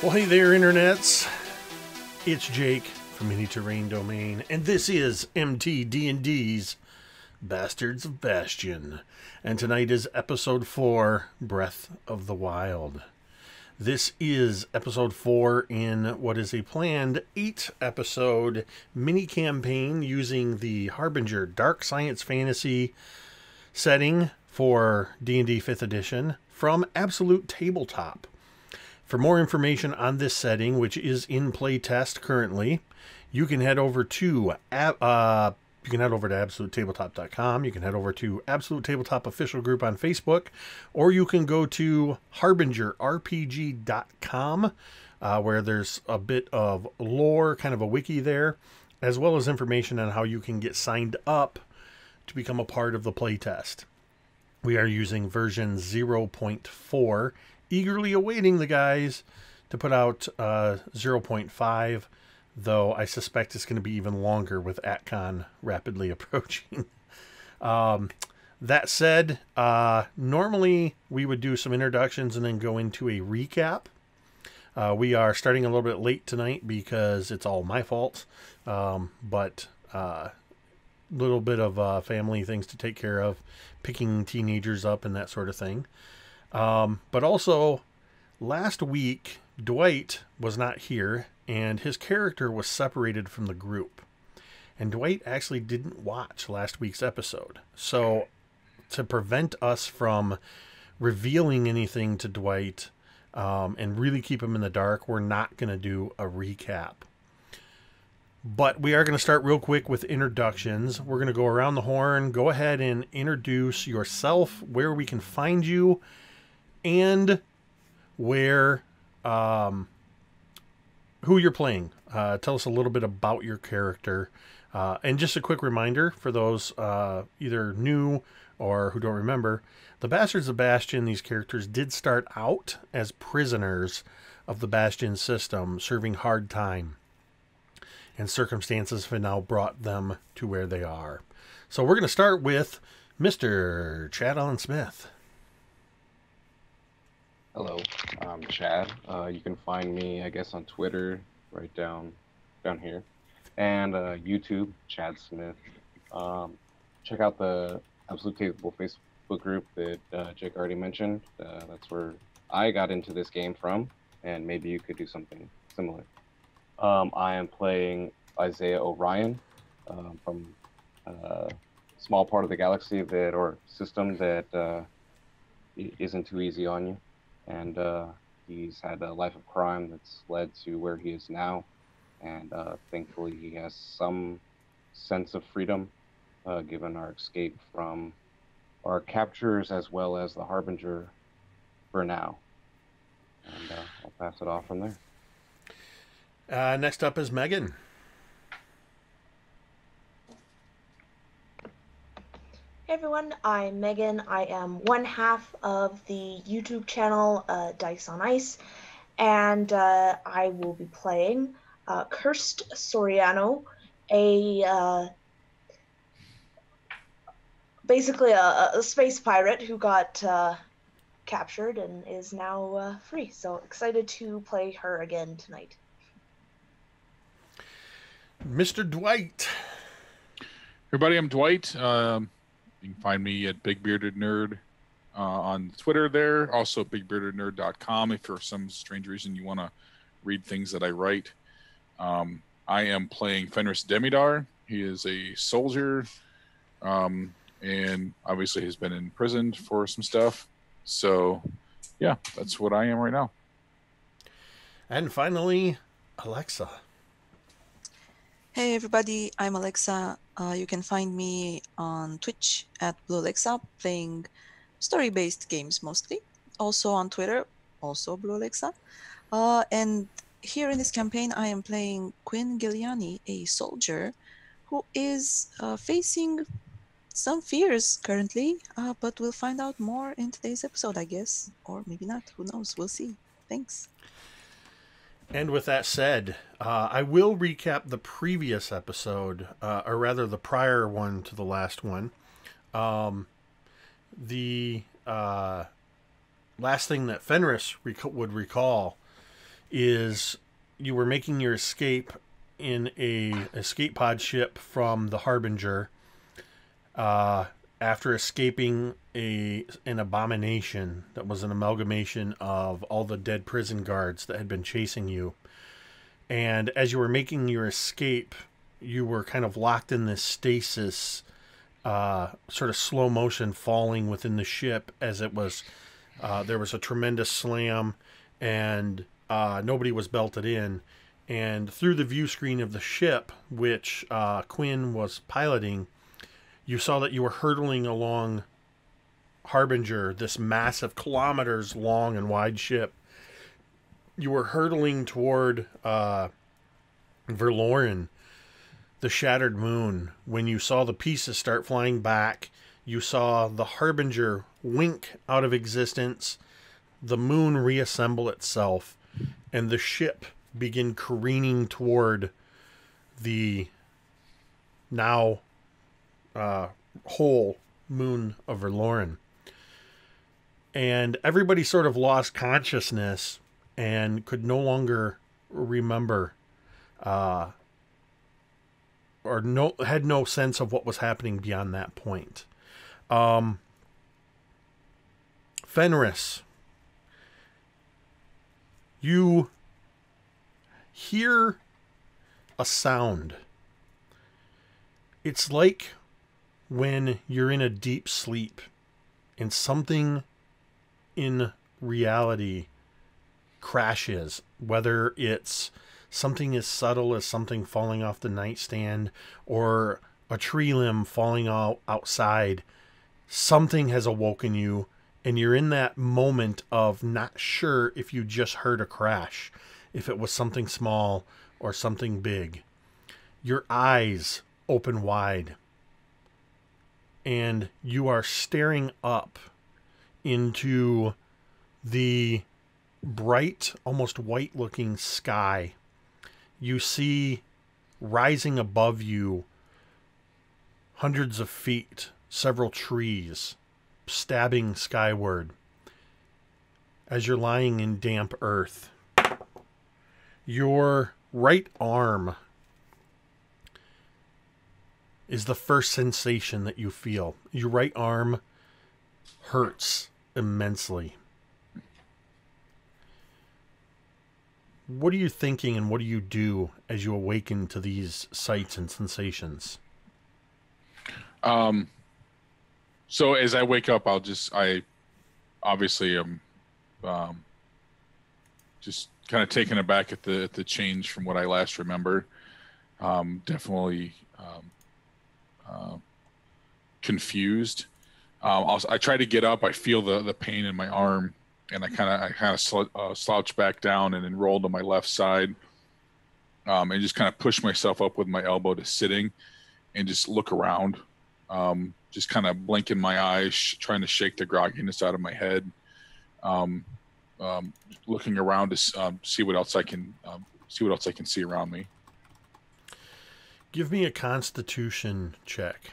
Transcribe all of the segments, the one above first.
Well, hey there, internets. It's Jake from Mini Terrain Domain, and this is MTD&D's Bastards of Bastion. And tonight is episode 4, Breath of the Wild. This is episode 4 in what is a planned 8-episode mini-campaign using the Harbinger Dark Science Fantasy setting for D&D 5th edition from Absolute Tabletop. For more information on this setting, which is in playtest currently, you can head over to absolutetabletop.com. You can head over to Absolute Tabletop official group on Facebook, or you can go to harbingerrpg.com, where there's a bit of lore, kind of a wiki there, as well as information on how you can get signed up to become a part of the playtest. We are using version 0.4, eagerly awaiting the guys to put out 0.5, though I suspect it's going to be even longer with AtCon rapidly approaching. That said, normally we would do some introductions and then go into a recap. We are starting a little bit late tonight because it's all my fault, but little bit of family things to take care of, picking teenagers up and that sort of thing. But also, last week, Dwight was not here, and his character was separated from the group. And Dwight actually didn't watch last week's episode. So, to prevent us from revealing anything to Dwight and really keep him in the dark, we're not going to do a recap. But we are going to start real quick with introductions. We're going to go around the horn. Go ahead and introduce yourself, where we can find you, and where, who you're playing. Tell us a little bit about your character. And just a quick reminder for those either new or who don't remember, the Bastards of Bastion, these characters did start out as prisoners of the Bastion system, serving hard time. And circumstances have now brought them to where they are. So we're going to start with Mr. Chad Allen Smith. Hello, I'm Chad. You can find me, I guess, on Twitter, right down here, and YouTube, Chad Smith. Check out the Absolute Table Facebook group that Jake already mentioned. That's where I got into this game from, and maybe you could do something similar. I am playing Isaiah Orion from a small part of the galaxy or system that isn't too easy on you. And he's had a life of crime that's led to where he is now. And thankfully he has some sense of freedom given our escape from our captures as well as the Harbinger for now. And I'll pass it off from there. Next up is Megan. Hey everyone, I'm Megan. I am one half of the YouTube channel Dice on Ice, and I will be playing Cursed Soriano, basically a space pirate who got captured and is now free. So excited to play her again tonight. Mr. Dwight. Everybody, I'm Dwight. You can find me at Big Bearded Nerd on Twitter there. Also, bigbeardednerd.com if for some strange reason you want to read things that I write. I am playing Fenris Demidar. He is a soldier and obviously has been imprisoned for some stuff. So, yeah, that's what I am right now. And finally, Alexa. Hey everybody, I'm Alexa. You can find me on Twitch at Blue Alexa, playing story-based games mostly. Also on Twitter, also Blue Alexa. And here in this campaign, I am playing Quinn Giuliani, a soldier who is facing some fears currently, but we'll find out more in today's episode, I guess. Or maybe not, who knows, we'll see. Thanks. And with that said, I will recap the previous episode, or rather the prior one to the last one. The last thing that Fenris would recall is you were making your escape in a escape pod ship from the Harbinger after escaping an abomination that was an amalgamation of all the dead prison guards that had been chasing you. And as you were making your escape, you were kind of locked in this stasis, sort of slow motion falling within the ship as it was, there was a tremendous slam and nobody was belted in. And through the view screen of the ship, which Quinn was piloting, you saw that you were hurtling along Harbinger, this massive kilometers long and wide ship. You were hurtling toward Verloren, the shattered moon. When you saw the pieces start flying back, you saw the Harbinger wink out of existence, the moon reassemble itself, and the ship begin careening toward the now whole moon of Verloren. And everybody sort of lost consciousness and could no longer remember or had no sense of what was happening beyond that point. Fenris, you hear a sound. It's like when you're in a deep sleep and something in reality crashes, whether it's something as subtle as something falling off the nightstand or a tree limb falling outside. Something has awoken you, and you're in that moment of not sure if you just heard a crash, if it was something small or something big. Your eyes open wide, and you are staring up into the bright, almost white-looking sky. You see rising above you hundreds of feet, several trees stabbing skyward. As you're lying in damp earth, your right arm is the first sensation that you feel. Your right arm hurts immensely. What are you thinking and what do you do as you awaken to these sights and sensations? So as I wake up, I obviously am just kind of taken aback at the change from what I last remember. Definitely confused. I try to get up. I feel the pain in my arm, and I kind of slouch back down and then roll to my left side, and just kind of push myself up with my elbow to sitting, and just look around, just kind of blinking my eyes, trying to shake the grogginess out of my head, looking around to see what else I can see around me. Give me a Constitution check.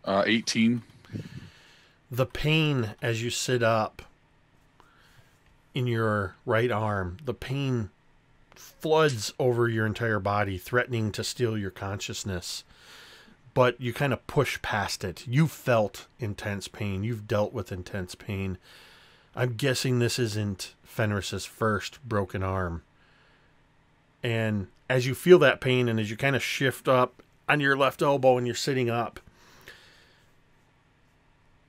18. The pain as you sit up in your right arm, the pain floods over your entire body, threatening to steal your consciousness. But you kind of push past it. You felt intense pain. You've dealt with intense pain. I'm guessing this isn't Fenris's first broken arm. And as you feel that pain and as you kind of shift up on your left elbow and you're sitting up,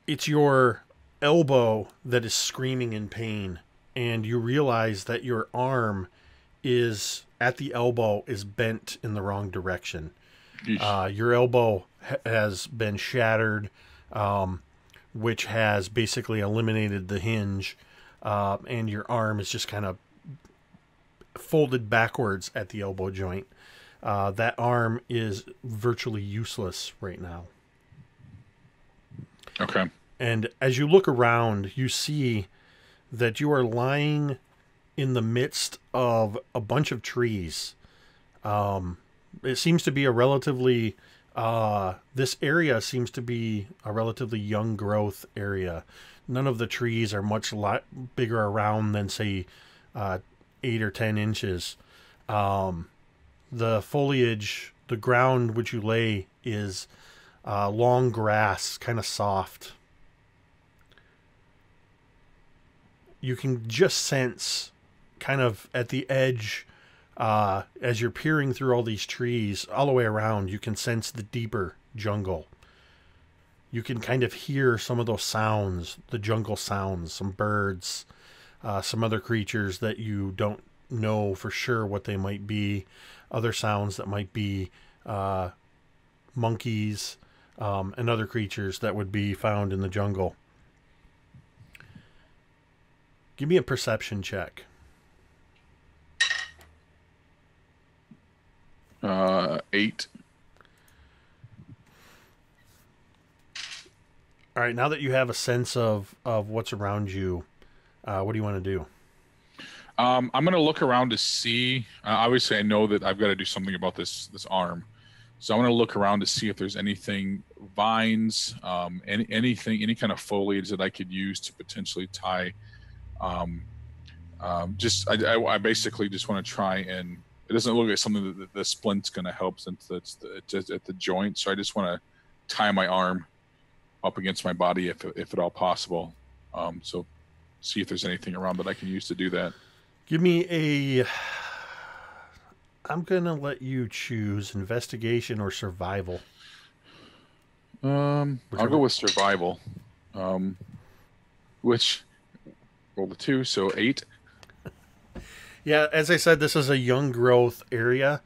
it's your elbow that is screaming in pain. And you realize that your arm is at the elbow is bent in the wrong direction. Your elbow has been shattered, which has basically eliminated the hinge. And your arm is just kind of folded backwards at the elbow joint. That arm is virtually useless right now. Okay. And as you look around, you see that you are lying in the midst of a bunch of trees. It seems to be a relatively, this area seems to be a relatively young growth area. None of the trees are much bigger around than, say, 8 or 10 inches. The foliage, the ground which you lay, is long grass, kind of soft. You can just sense, kind of at the edge, as you're peering through all these trees, all the way around, you can sense the deeper jungle. You can kind of hear some of those sounds, the jungle sounds, some birds, some other creatures that you don't know for sure what they might be, other sounds that might be monkeys, and other creatures that would be found in the jungle. Give me a perception check. 8. All right, now that you have a sense of what's around you, what do you want to do? I'm going to look around to see. Obviously, I know that I've got to do something about this arm, so I'm going to look around to see if there's anything, vines, anything, any kind of foliage that I could use to potentially tie. I basically just want to try, and it doesn't look like something that the splint's going to help, since it's at the joint. So I just want to tie my arm up against my body if at all possible. So see if there's anything around that I can use to do that. Give me I'm going to let you choose investigation or survival. I'll go with survival. Which roll the 2, so 8. Yeah, as I said, this is a young growth area,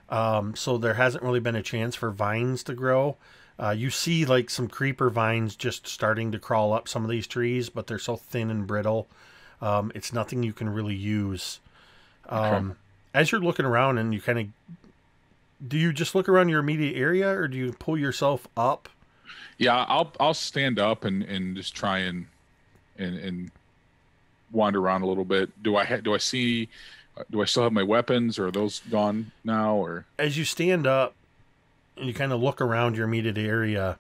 so there hasn't really been a chance for vines to grow. You see like some creeper vines just starting to crawl up some of these trees, but they're so thin and brittle. It's nothing you can really use. Okay. As you're looking around, and you kind of, do you just look around your immediate area, or do you pull yourself up? Yeah, I'll stand up and just try and wander around a little bit. Do I still have my weapons, or are those gone now? Or as you stand up and you kind of look around your immediate area,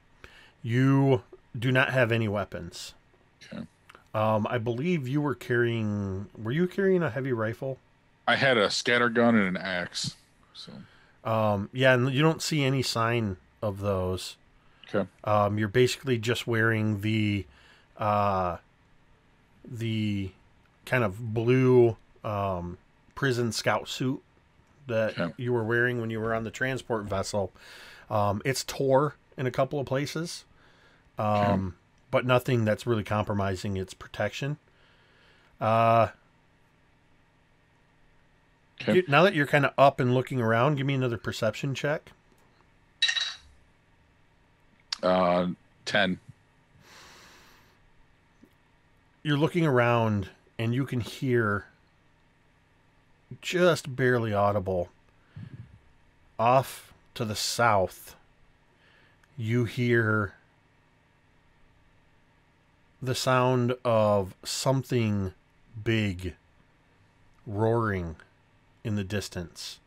you do not have any weapons. Okay. I believe you were carrying. Were you carrying a heavy rifle? I had a scatter gun and an axe. So. Yeah, and you don't see any sign of those. Okay. You're basically just wearing the kind of blue prison scout suit that you were wearing when you were on the transport vessel. It's tore in a couple of places, but nothing that's really compromising its protection. Now that you're kind of up and looking around, give me another perception check. 10. You're looking around, and you can hear, just barely audible, off to the south, you hear the sound of something big roaring in the distance.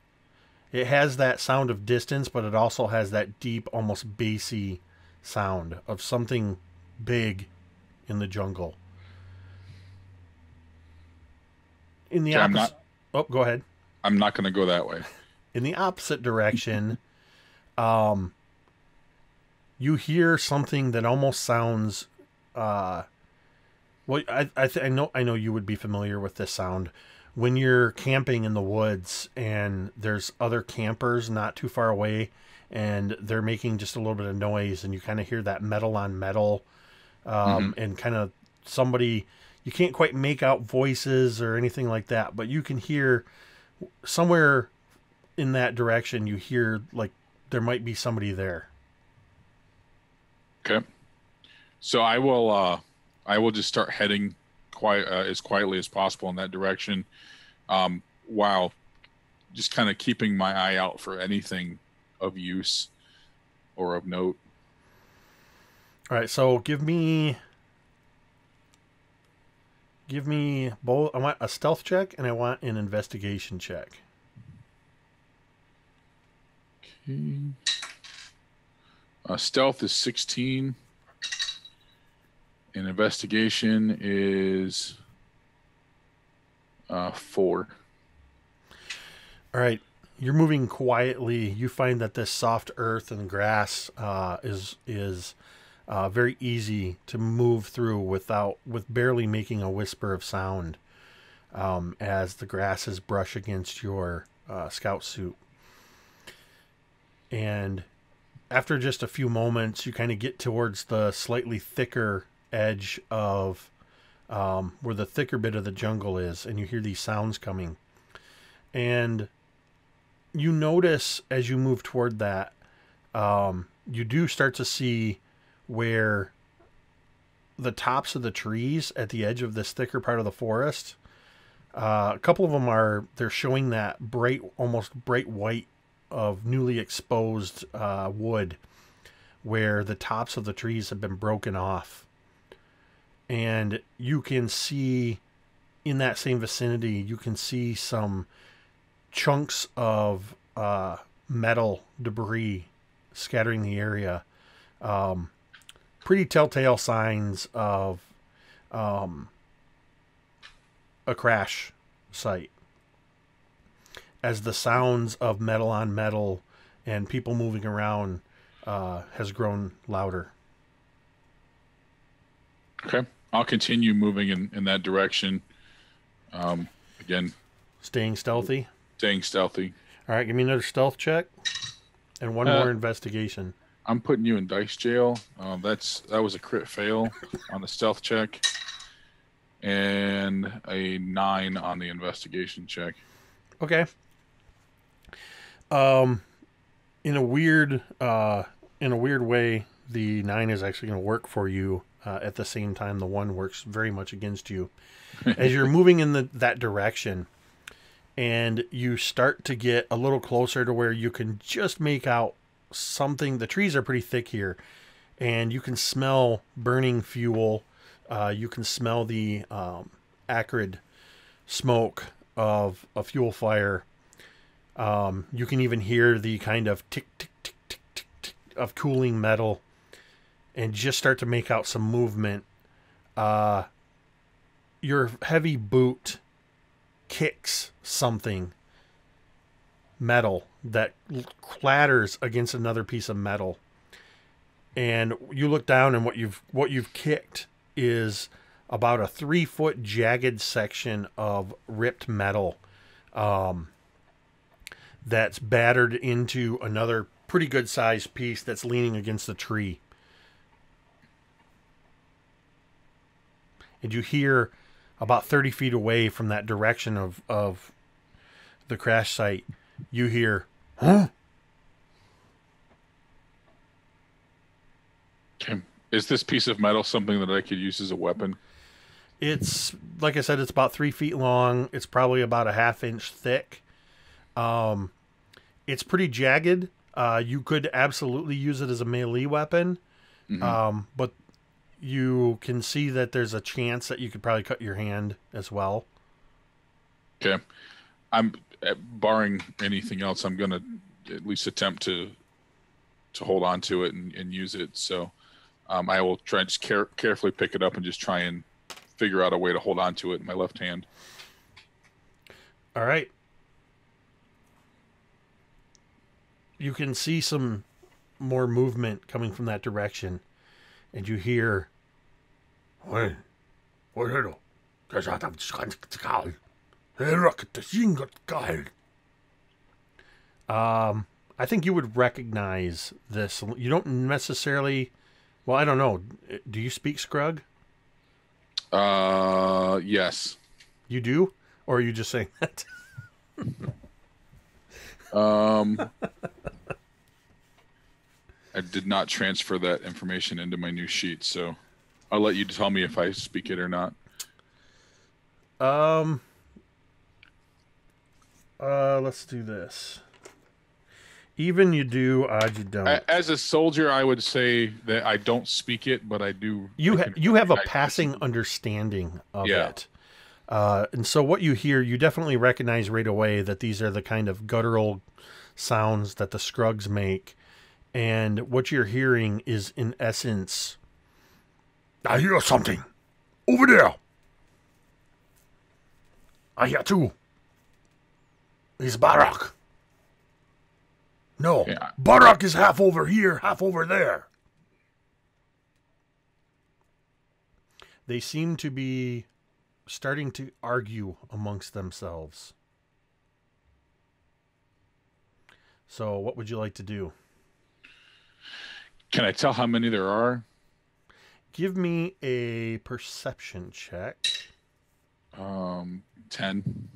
It has that sound of distance, but it also has that deep, almost bassy sound of something big in the jungle. In the opposite... Oh, go ahead. I'm not going to go that way. In the opposite direction, you hear something that almost sounds... well, I know you would be familiar with this sound. When you're camping in the woods and there's other campers not too far away, and they're making just a little bit of noise, and you kind of hear that metal on metal, and kind of somebody, you can't quite make out voices or anything like that, but you can hear somewhere in that direction, you hear like there might be somebody there. Okay. So I will just start heading as quietly as possible in that direction, while just kind of keeping my eye out for anything of use or of note. All right, so give me both. I want a stealth check and I want an investigation check. Okay. Stealth is 16, And investigation is 4. All right. You're moving quietly. You find that this soft earth and grass is very easy to move through with barely making a whisper of sound, as the grasses brush against your scout suit. And after just a few moments, you kind of get towards the slightly thicker edge of where the thicker bit of the jungle is, and you hear these sounds coming. And you notice as you move toward that, you do start to see where the tops of the trees at the edge of this thicker part of the forest, a couple of them they're showing that almost bright white of newly exposed wood, where the tops of the trees have been broken off. And you can see in that same vicinity, you can see some chunks of metal debris scattering the area. Pretty telltale signs of a crash site, as the sounds of metal on metal and people moving around has grown louder. Okay. I'll continue moving in that direction. Again, Staying stealthy. staying stealthy. All right, give me another stealth check and one more investigation. I'm putting you in dice jail. That was a crit fail on the stealth check, and a 9 on the investigation check. Okay. In a weird way, the 9 is actually going to work for you. At the same time, the 1 works very much against you. As you're moving in that direction, and you start to get a little closer to where you can just make out something. The trees are pretty thick here, and you can smell burning fuel. You can smell the acrid smoke of a fuel fire. You can even hear the kind of tick, tick, tick, tick, tick, tick of cooling metal, and just start to make out some movement. Your heavy boot kicks something metal that clatters against another piece of metal, and you look down, and what you've kicked is about a 3-foot jagged section of ripped metal that's battered into another pretty good sized piece that's leaning against the tree. And you hear about 30 feet away from that direction of the crash site, you hear, huh? Okay. Is this piece of metal something that I could use as a weapon? It's, like I said, it's about 3 feet long. It's probably about a half-inch thick. It's pretty jagged. You could absolutely use it as a melee weapon. Mm-hmm. But you can see that there's a chance that you could probably cut your hand as well. Okay. I'm barring anything else, I'm going to at least attempt to hold on to it and use it. So I will try and just carefully pick it up and just try and figure out a way to hold on to it in my left hand. All right. You can see some more movement coming from that direction, and you hear, I think you would recognize this. You don't necessarily, well, I don't know. Do you speak Skrug? Yes. You do? Or are you just saying that? I did not transfer that information into my new sheet, so I'll let you tell me if I speak it or not. Let's do this. Even you do, odd you don't. As a soldier, I would say that I don't speak it, but I do. You have a passing understanding of it. And so what you hear, you definitely recognize right away that these are the kind of guttural sounds that the Skrugs make. And what you're hearing is, in essence, I hear something. Over there. I hear too. It's Barak. No, Yeah. Barak is half over here, half over there. They seem to be starting to argue amongst themselves. So what would you like to do? Can I tell how many there are? Give me a perception check. 10.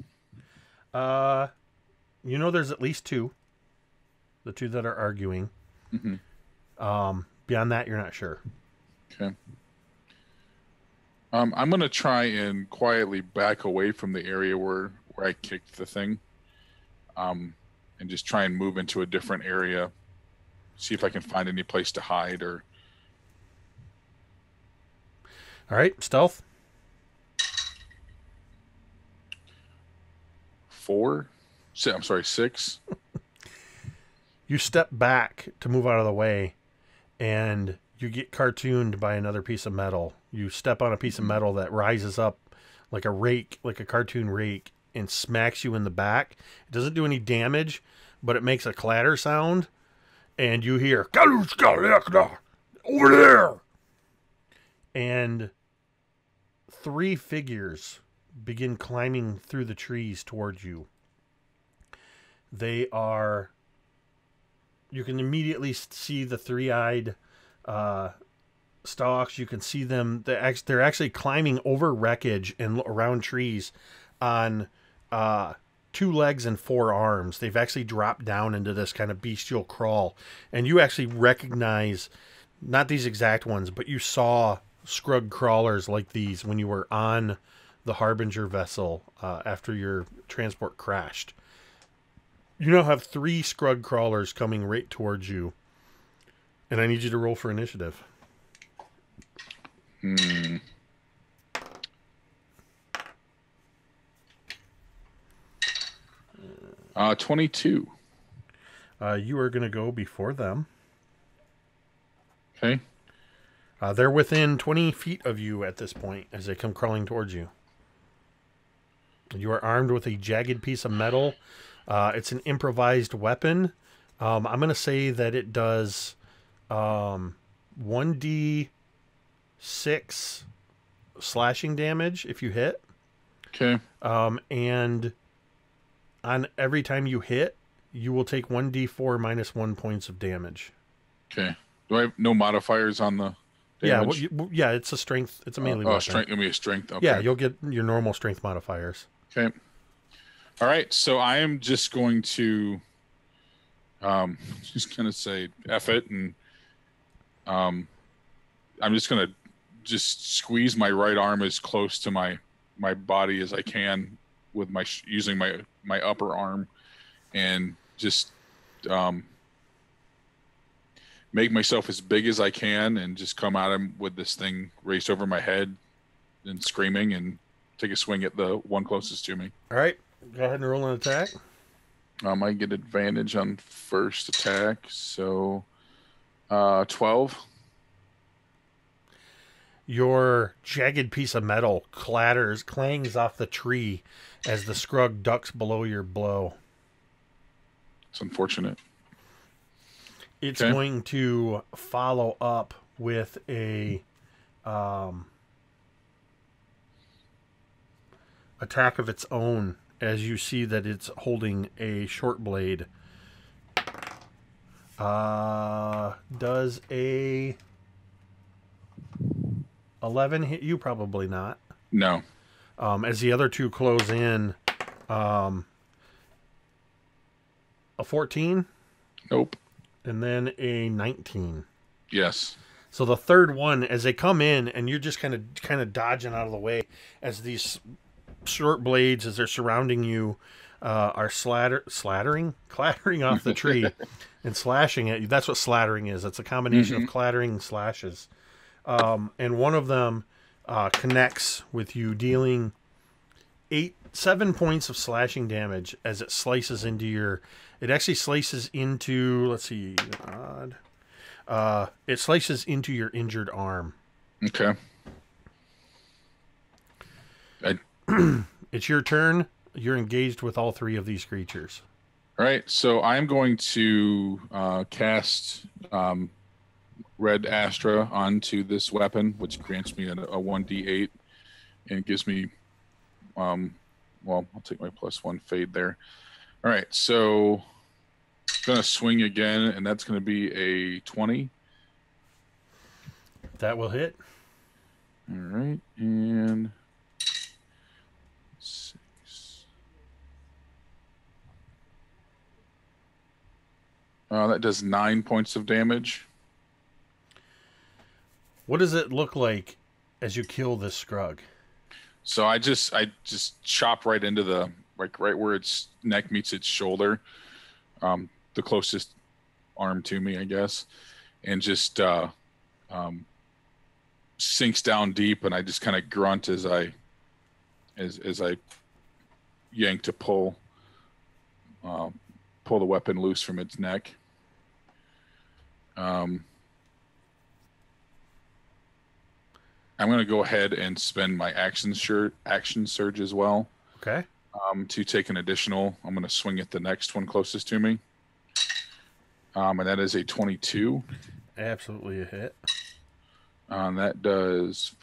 You know there's at least two. The two that are arguing. Mm-hmm. Beyond that, you're not sure. Okay. I'm going to try and quietly back away from the area where I kicked the thing. And just try and move into a different area. See if I can find any place to hide or... All right, stealth. 4? I'm sorry, 6. You step back to move out of the way, and you get cartooned by another piece of metal. You step on a piece of metal that rises up like a rake, like a cartoon rake, and smacks you in the back. It doesn't do any damage, but it makes a clatter sound, and you hear, over there! And 3 figures begin climbing through the trees towards you. They are... You can immediately see the 3-eyed stalks. You can see them. They're actually climbing over wreckage and around trees on 2 legs and 4 arms. They've actually dropped down into this kind of bestial crawl. And you actually recognize, not these exact ones, but you saw Skrug crawlers like these when you were on the Harbinger vessel after your transport crashed. You now have 3 Skrug crawlers coming right towards you. And I need you to roll for initiative. 22. You are going to go before them. Okay. They're within 20 feet of you at this point as they come crawling towards you. You are armed with a jagged piece of metal. It's an improvised weapon. I'm going to say that it does 1d6 slashing damage if you hit. Okay. And on every time you hit, you will take 1d4 minus 1 points of damage. Okay. Do I have no modifiers on the damage? Yeah, it's a strength. It's a melee weapon. Strength. Give me a strength. Okay. Yeah, you'll get your normal strength modifiers. Okay. All right. So I am just going to just gonna say F it, and I'm just gonna squeeze my right arm as close to my body as I can with using my upper arm, and just make myself as big as I can, and just come at him with this thing raised over my head and screaming, and take a swing at the one closest to me. All right, go ahead and roll an attack. I get advantage on first attack, so 12. Your jagged piece of metal clangs off the tree as the Skrug ducks below your blow. It's unfortunate. It's Okay. going to follow up with a attack of its own as you see that it's holding a short blade. Does a 11 hit you? Probably not. No. As the other two close in, a 14? Nope. And then a 19. Yes. So the third one, as they come in, and you're just kind of dodging out of the way, as these short blades, as they're surrounding you, are clattering off the tree and slashing at you. That's what slattering is. It's a combination of clattering and slashes. And one of them connects with you, dealing 7 points of slashing damage as it slices into your... It actually slices into... Let's see. It slices into your injured arm. Okay. It's your turn. You're engaged with all three of these creatures. All right, so I'm going to cast Red Astra onto this weapon, which grants me a 1d8 and gives me, well, I'll take my +1 fade there. All right, so I'm going to swing again, and that's going to be a 20. That will hit. All right, and 6. That does 9 points of damage. What does it look like as you kill this Skrug? So I just chop right into the right where its neck meets its shoulder, the closest arm to me, I guess, and just sinks down deep, and I just kind of grunt as I yank to pull the weapon loose from its neck. I'm going to go ahead and spend my action surge as well. Okay. To take an additional. I'm going to swing at the next one closest to me. And that is a 22. Absolutely a hit. That does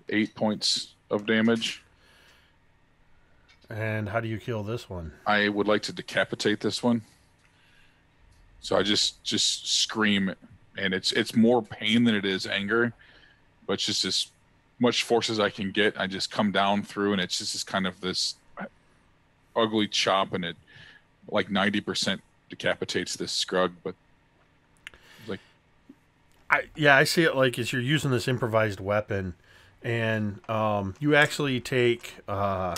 8 points of damage. And how do you kill this one? I would like to decapitate this one. So I just scream, and it's more pain than it is anger, but it's just as much force as I can get. I just come down through, and it's just this kind of this ugly chop, and it like 90% decapitates this Skrug. But like, I see it like as you're using this improvised weapon, and you actually take. Oh,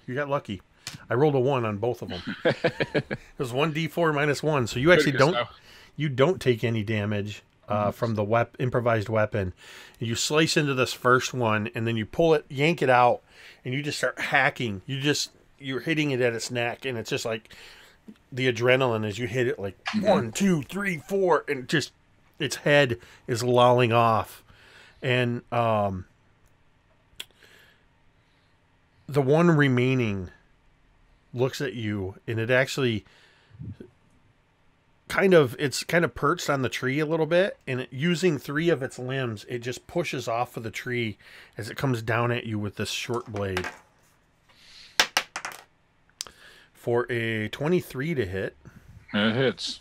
you got lucky. I rolled a 1 on both of them. It was 1d4 minus 1, so you actually don't take any damage from the improvised weapon. And you slice into this first one, and then you pull it, yank it out, and you just start hacking. You're hitting it at its neck, and it's just like the adrenaline as you hit it, like 1, 2, 3, 4, and just its head is lolling off, and the one remaining looks at you, and it actually it's kind of perched on the tree a little bit, and using 3 of its limbs, it just pushes off of the tree as it comes down at you with this short blade. For a 23 to hit. It hits.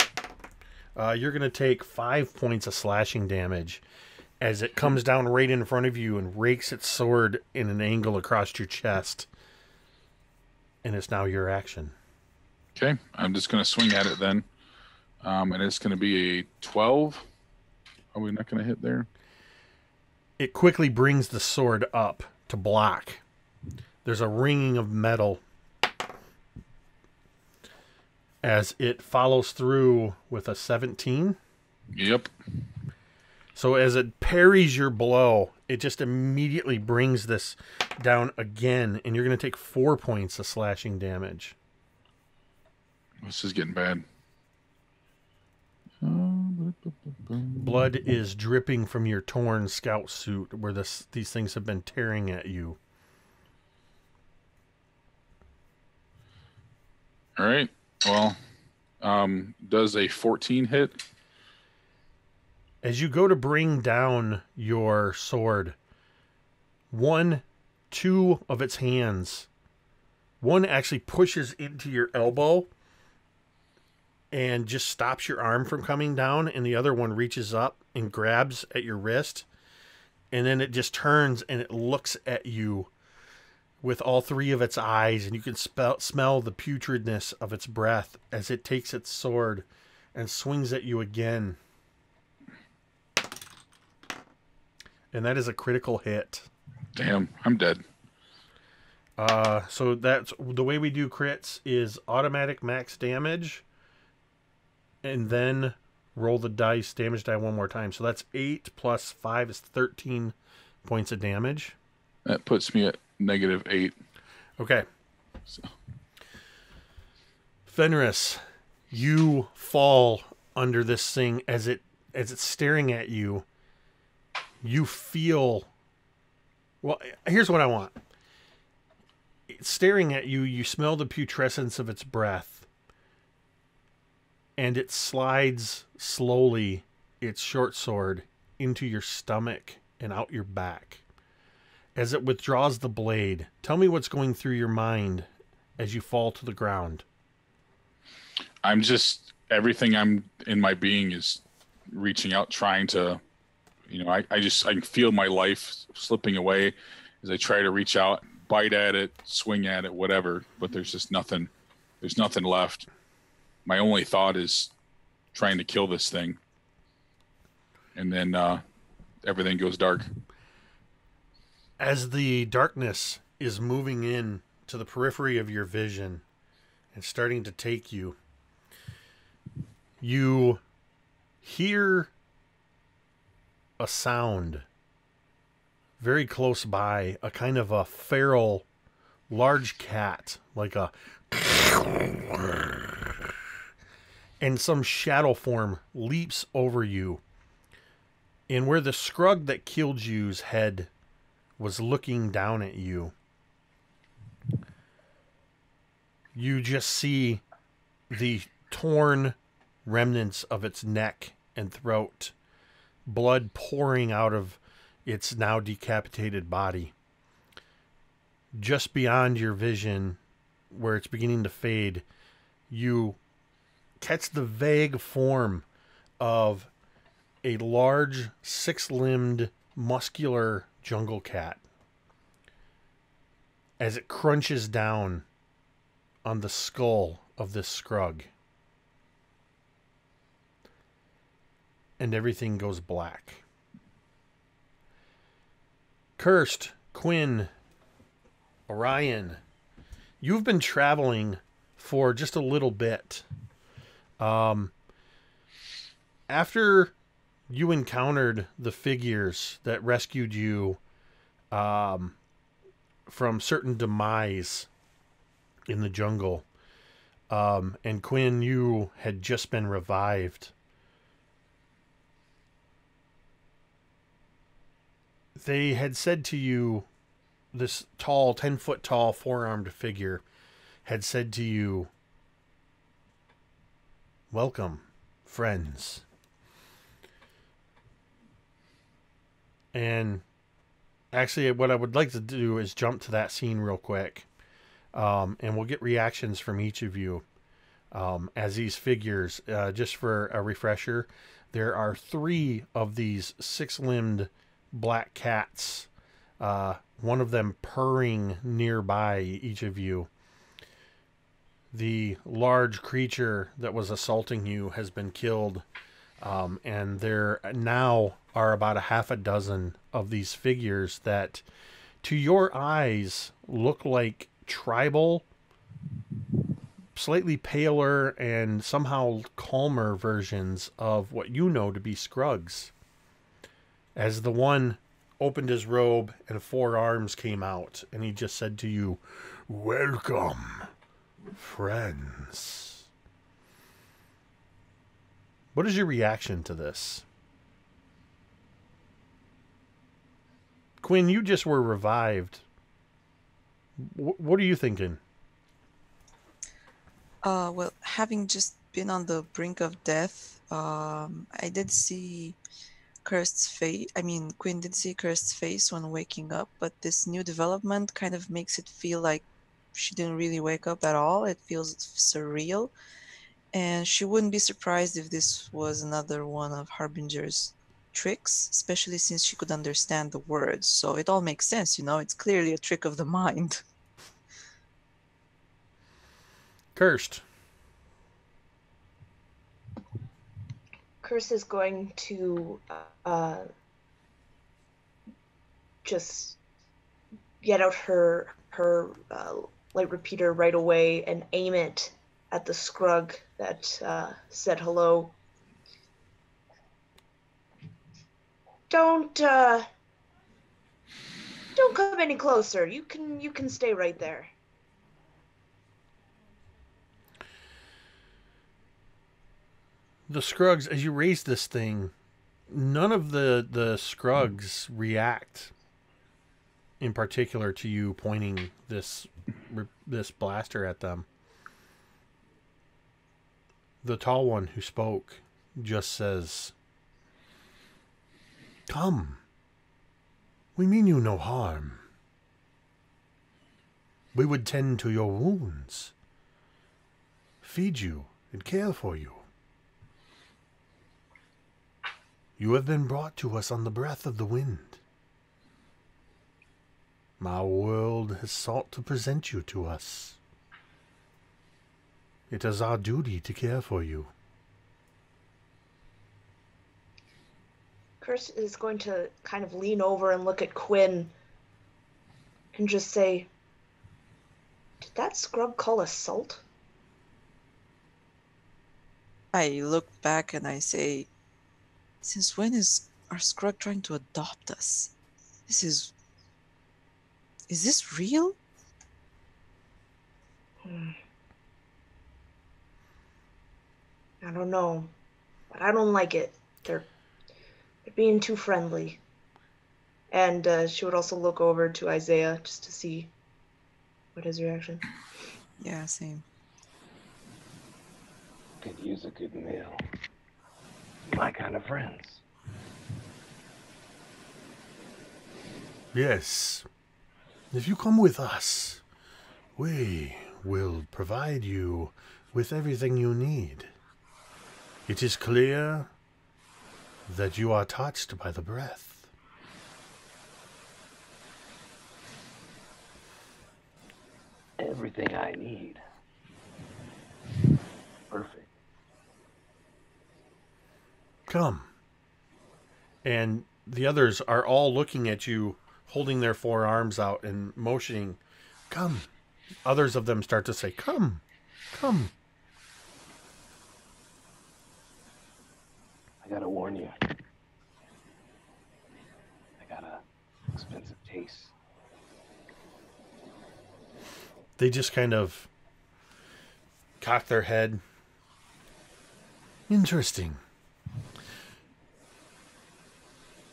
You're going to take 5 points of slashing damage as it comes down right in front of you and rakes its sword in an angle across your chest. And it's now your action. Okay, I'm just going to swing at it then. And it's going to be a 12. Are we not going to hit there? It quickly brings the sword up to block. There's a ringing of metal as it follows through with a 17. Yep. So as it parries your blow, it just immediately brings this down again, and you're going to take 4 points of slashing damage. This is getting bad. Blood is dripping from your torn scout suit where these things have been tearing at you. All right. Well, does a 14 hit? As you go to bring down your sword, 2 of its hands, one actually pushes into your elbow and just stops your arm from coming down, and the other one reaches up and grabs at your wrist, and then it just turns and it looks at you with all 3 of its eyes, and you can smell the putridness of its breath as it takes its sword and swings at you again. And that is a critical hit. Damn, I'm dead. So that's the way we do crits is automatic max damage, and then roll the damage die one more time. So that's 8 plus 5 is 13 points of damage. That puts me at -8. Okay. So. Fenris, you fall under this thing as it's staring at you. You feel Well, here's what I want. Staring at you, you smell the putrescence of its breath. And it slides slowly, its short sword, into your stomach and out your back. As it withdraws the blade, tell me what's going through your mind as you fall to the ground. I'm just, everything I'm in my being is reaching out, trying to, I can feel my life slipping away as I try to reach out, bite at it, swing at it, whatever, but there's just nothing, there's nothing left. My only thought is trying to kill this thing. And then everything goes dark. As the darkness is moving in to the periphery of your vision and starting to take you, you hear a sound very close by, a kind of a feral large cat, like a... and some shadow form leaps over you. And where the Skrug that killed you's head was looking down at you, you just see the torn remnants of its neck and throat, blood pouring out of its now decapitated body. Just beyond your vision, where it's beginning to fade, you catch the vague form of a large, six-limbed, muscular jungle cat as it crunches down on the skull of this Skrug. And everything goes black. Cursed, Quinn, Orion, you've been traveling for just a little bit. After you encountered the figures that rescued you from certain demise in the jungle, and Quinn, you had just been revived. They had said to you, this tall, 10-foot tall, four-armed figure had said to you, "Welcome, friends." And actually, what I would like to do is jump to that scene real quick. And we'll get reactions from each of you as these figures, just for a refresher, there are 3 of these 6-limbed black cats, one of them purring nearby each of you. The large creature that was assaulting you has been killed, and there now are about a half a dozen of these figures that, to your eyes, look like tribal, slightly paler and somehow calmer versions of what you know to be Skrugs. As the one opened his robe and 4 arms came out, and he just said to you, "Welcome, friends." What is your reaction to this? Quinn, you just were revived. What are you thinking? Well, having just been on the brink of death, I did see Kirst's face. I mean, Quinn did see Kirst's face when waking up, but this new development kind of makes it feel like she didn't really wake up at all. It feels surreal. And she wouldn't be surprised if this was another one of Harbinger's tricks, especially since she could understand the words. So it all makes sense, it's clearly a trick of the mind. Cursed. Curse is going to just get out her light repeater right away and aim it at the Skrug that said hello. Don't come any closer. You can stay right there. The Skrugs, as you raise this thing, none of the Skrugs react. in particular to you, pointing this blaster at them. The tall one who spoke just says, "Come. We mean you no harm. We would tend to your wounds, feed you, and care for you. You have been brought to us on the breath of the wind. Our world has sought to present you to us. It is our duty to care for you." Curse is going to kind of lean over and look at Quinn and just say, "Did that Skrug call us salt?" I look back and I say, since when is our Skrug trying to adopt us? Is this real? I don't know, but I don't like it. They're being too friendly. And she would also look over to Isaiah just to see what his reaction. Yeah, same. Could use a good meal. My kind of friends. Yes. If you come with us, we will provide you with everything you need. It is clear that you are touched by the breath. Everything I need. Perfect. Come. And the others are all looking at you, holding their forearms out and motioning, "Come." Others of them start to say, "Come, come." I gotta warn you. I got a expensive taste. They just kind of cock their head. Interesting.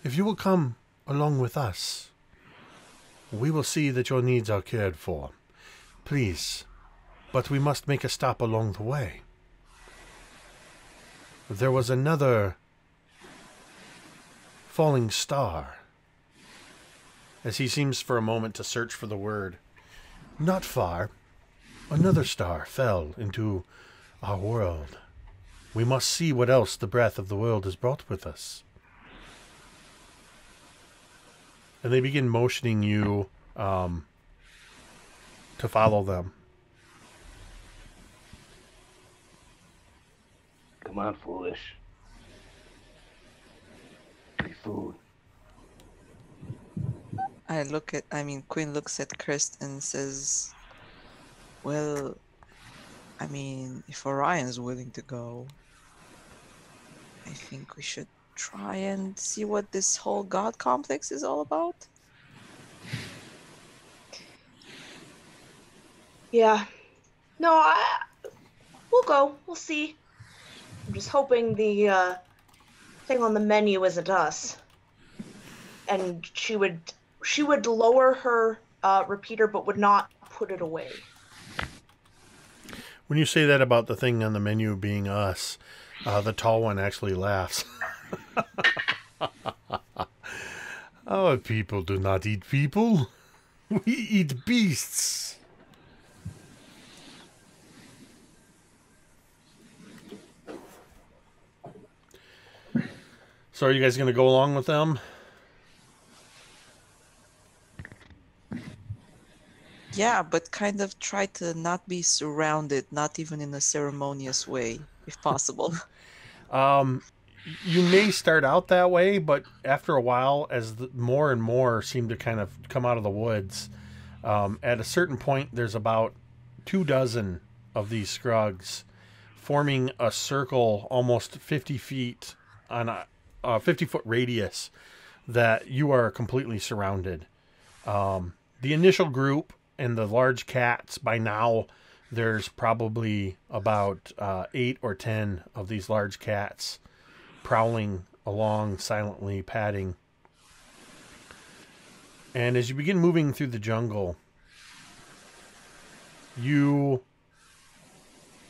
If you will come along with us, we will see that your needs are cared for. Please, but we must make a stop along the way. There was another falling star, as he seems for a moment to search for the word. Not far, another star fell into our world. We must see what else the breath of the world has brought with us. And they begin motioning you to follow them. Come on, foolish. Free food. Quinn looks at Kirst and says, well, if Orion's willing to go, I think we should try and see what this whole god complex is all about. Yeah. No, we'll go. We'll see. I'm just hoping the thing on the menu isn't us. And she would lower her repeater, but would not put it away. When you say that about the thing on the menu being us, the tall one actually laughs. Our people do not eat people. We eat beasts. So are you guys going to go along with them? Yeah, but kind of try to not be surrounded, not even in a ceremonious way, if possible. You may start out that way, but after a while, as more and more seem to kind of come out of the woods, at a certain point, there's about 24 of these Skrugs forming a circle almost 50 feet on a 50-foot radius that you are completely surrounded. The initial group and the large cats, by now, there's probably about 8 or 10 of these large cats prowling along, silently padding. And as you begin moving through the jungle, you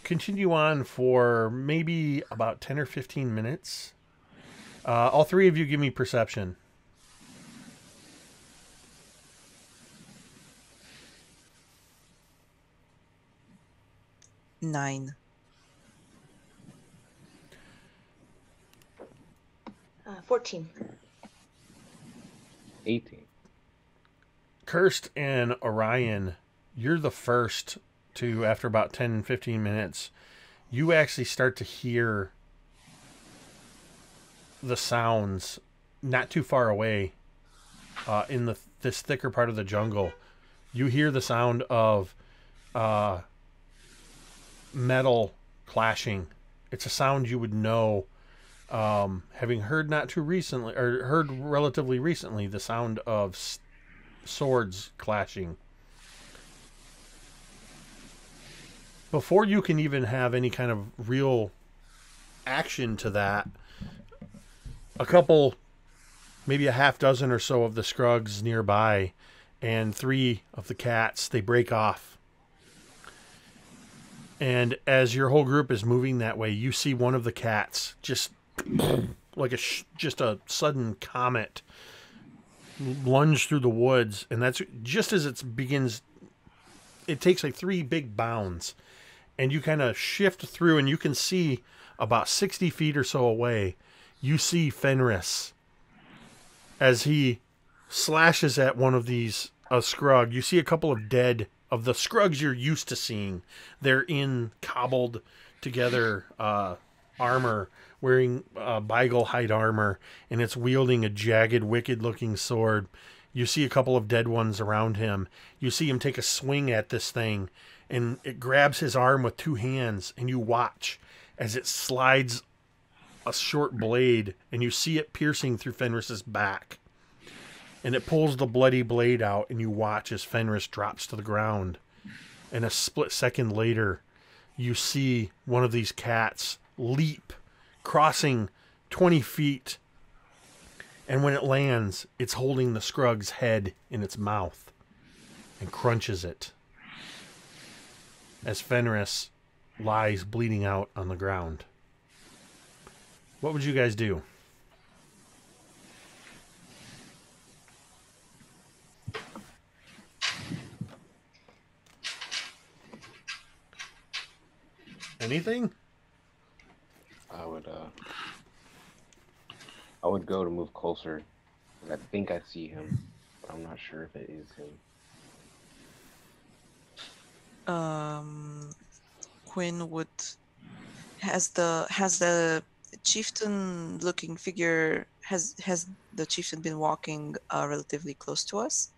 continue on for maybe about 10 or 15 minutes. All three of you give me perception. Nine. 14. 18. Kirst and Orion, you're the first to, after about 10, 15 minutes, you actually start to hear the sounds not too far away in this thicker part of the jungle. You hear the sound of metal clashing. It's a sound you would know, having heard not too recently, or heard relatively recently, the sound of swords clashing. Before you can even have any kind of real action to that, a couple, maybe a half dozen or so of the Skrugs nearby, and 3 of the cats, they break off. And as your whole group is moving that way, you see one of the cats just like just a sudden comet lunge through the woods, and that's just as it begins. It takes like 3 big bounds, and you kind of shift through, and you can see about 60 feet or so away, you see Fenris as he slashes at one of these Skrug. You see a couple of dead of the Skrugs you're used to seeing. They're in cobbled together armor, wearing Beagle hide armor, and it's wielding a jagged, wicked-looking sword. You see a couple of dead ones around him. You see him take a swing at this thing, and it grabs his arm with 2 hands, and you watch as it slides a short blade, and you see it piercing through Fenris's back. And it pulls the bloody blade out, and you watch as Fenris drops to the ground. And a split second later, you see one of these cats leap, crossing 20 feet. And when it lands, it's holding the Skrug's head in its mouth and crunches it as Fenris lies bleeding out on the ground. What would you guys do? Anything? I would go to move closer. I think I see him, but I'm not sure if it is him. Quinn would has the chieftain looking figure has the chieftain been walking relatively close to us?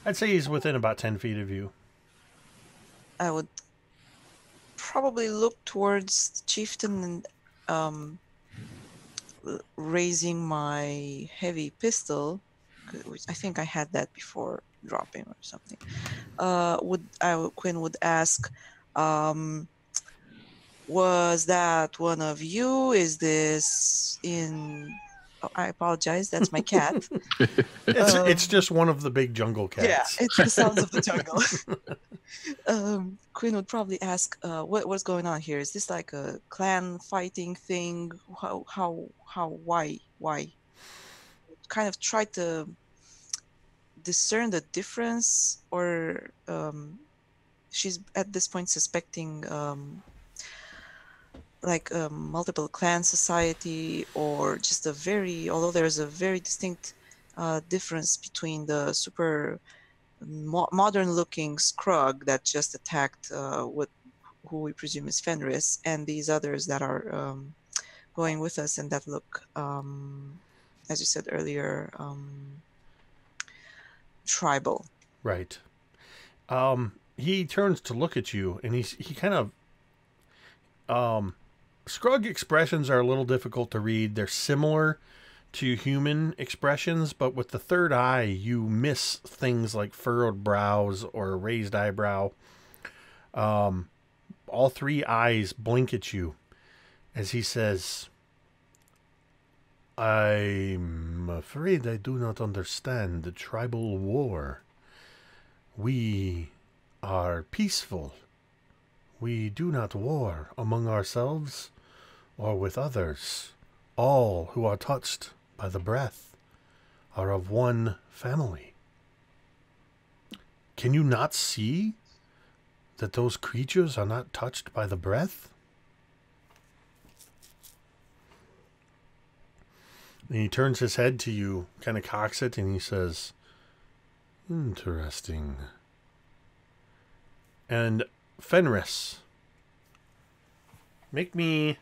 I'd say he's within about 10 feet of you. I would probably look towards the chieftain and raising my heavy pistol, which I think I had that before dropping or something. Quinn would ask, was that one of you? Is this in... Oh, I apologize, that's my cat. It's just one of the big jungle cats. Yeah, it's the sounds of the jungle. Quinn would probably ask, what's going on here? Is this like a clan fighting thing? Why? Kind of try to discern the difference, or she's at this point suspecting multiple clan society, or just although there's a very distinct difference between the super modern looking Skrug that just attacked who we presume is Fenris, and these others that are going with us and that look, as you said earlier, tribal. Right. He turns to look at you, and he kind of... Skrug expressions are a little difficult to read. They're similar to human expressions, but with the third eye, you miss things like furrowed brows or a raised eyebrow. All 3 eyes blink at you as he says, I'm afraid I do not understand the tribal war. We are peaceful. We do not war among ourselves or with others. All who are touched by the breath are of one family. Can you not see that those creatures are not touched by the breath? And he turns his head to you, kind of cocks it, and he says, interesting. And Fenris, make me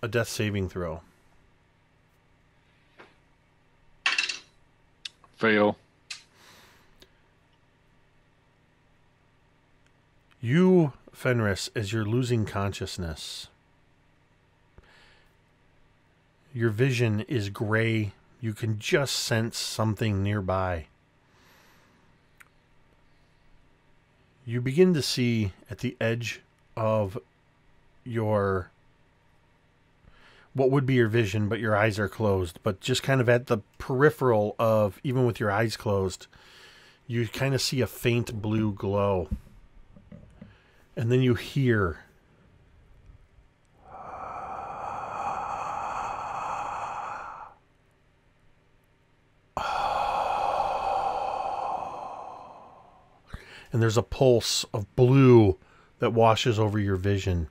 a death saving throw. Fail. You, Fenris, as you're losing consciousness, your vision is gray. You can just sense something nearby. You begin to see at the edge of your, what would be your vision, but your eyes are closed, but just kind of at the peripheral of, even with your eyes closed, you kind of see a faint blue glow. And then you hear and there's a pulse of blue that washes over your vision.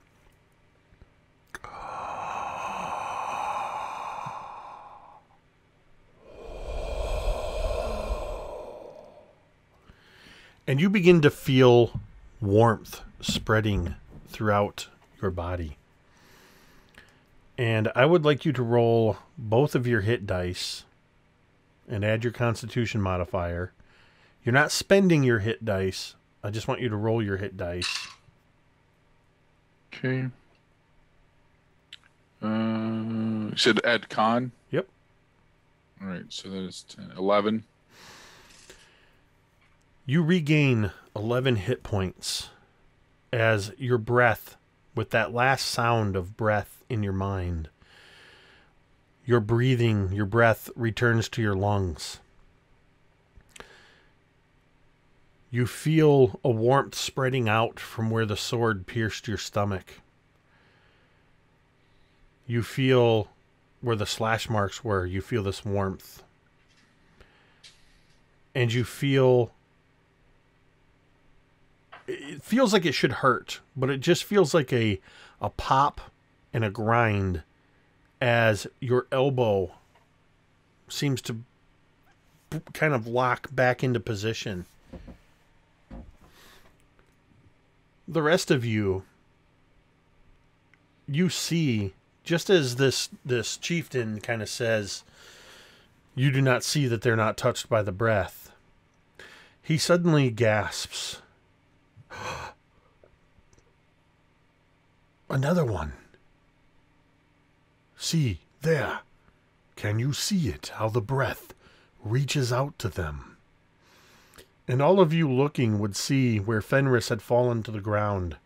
And you begin to feel warmth spreading throughout your body. And I would like you to roll both of your hit dice and add your Constitution modifier. You're not spending your hit dice. I just want you to roll your hit dice. Okay. You said add con? Yep. All right, so that is 10, 11. You regain 11 hit points as your breath, with that last sound of breath in your mind, your breathing, your breath returns to your lungs. You feel a warmth spreading out from where the sword pierced your stomach. You feel where the slash marks were. You feel this warmth. And you feel... It feels like it should hurt, but it just feels like a pop and a grind as your elbow seems to kind of lock back into position. The rest of you see, just as this chieftain kind of says, you do not see that they're not touched by the breath. He suddenly gasps. Another one. See, there. Can you see it, how the breath reaches out to them? And all of you looking would see where Fenris had fallen to the ground,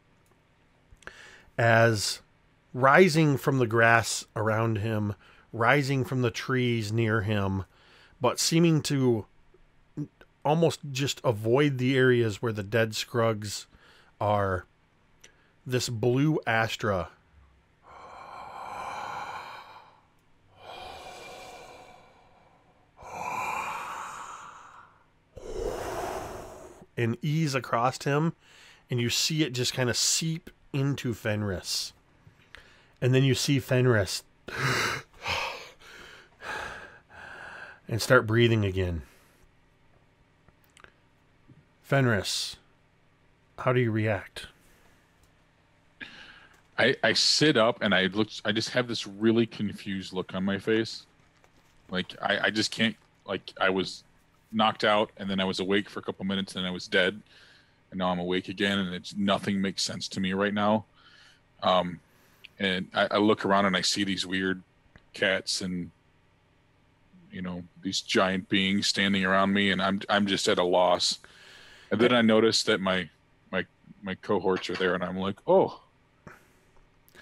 as rising from the grass around him, rising from the trees near him, but seeming to almost just avoid the areas where the dead Skrugs are, this blue Astra and ease across him, and you see it just kind of seep into Fenris. And then you see Fenris and start breathing again. Fenris, how do you react? I sit up and I just have this really confused look on my face. Like I just can't, like I was knocked out and then I was awake for a couple minutes and I was dead. And now I'm awake again and nothing makes sense to me right now. And I look around and I see these weird cats and, you know, these giant beings standing around me, and I'm just at a loss. And then I notice that my cohorts are there, and I'm like, oh.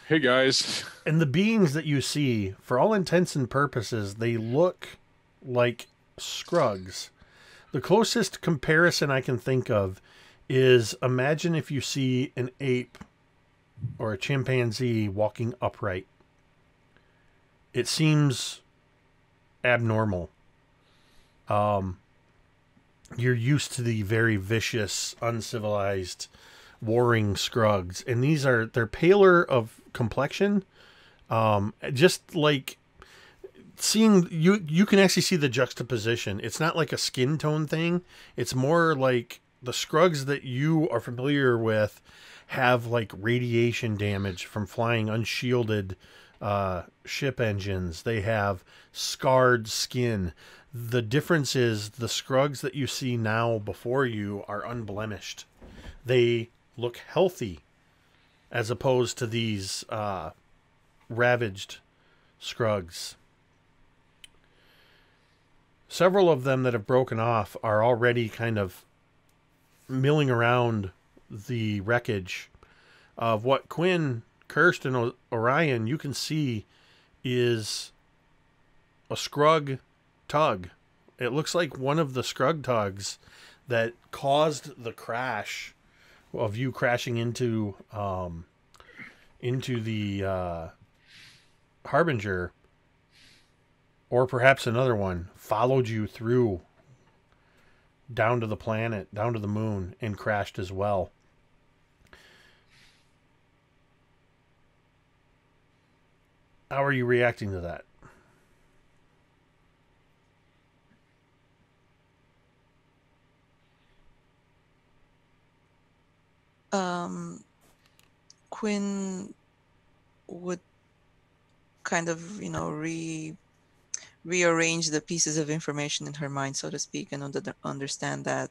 Hey guys. And the beings that you see, for all intents and purposes, they look like Skrugs. The closest comparison I can think of is, imagine if you see an ape or a chimpanzee walking upright. It seems abnormal. You're used to the very vicious, uncivilized, warring Skrugs, and they're paler of complexion. Just like seeing you can actually see the juxtaposition. It's not like a skin tone thing. It's more like the Skrugs that you are familiar with have like radiation damage from flying unshielded ship engines. They have scarred skin. The difference is the Skrugs that you see now before you are unblemished. They look healthy as opposed to these ravaged Skrugs. Several of them that have broken off are already kind of milling around the wreckage of what Quinn, Kirst, and Orion you can see is a Skrug tug. It looks like one of the Skrug tugs that caused the crash of you crashing into the Harbinger, or perhaps another one followed you through down to the planet, down to the moon, and crashed as well. How are you reacting to that? Quinn would kind of, rearrange the pieces of information in her mind, so to speak, and understand that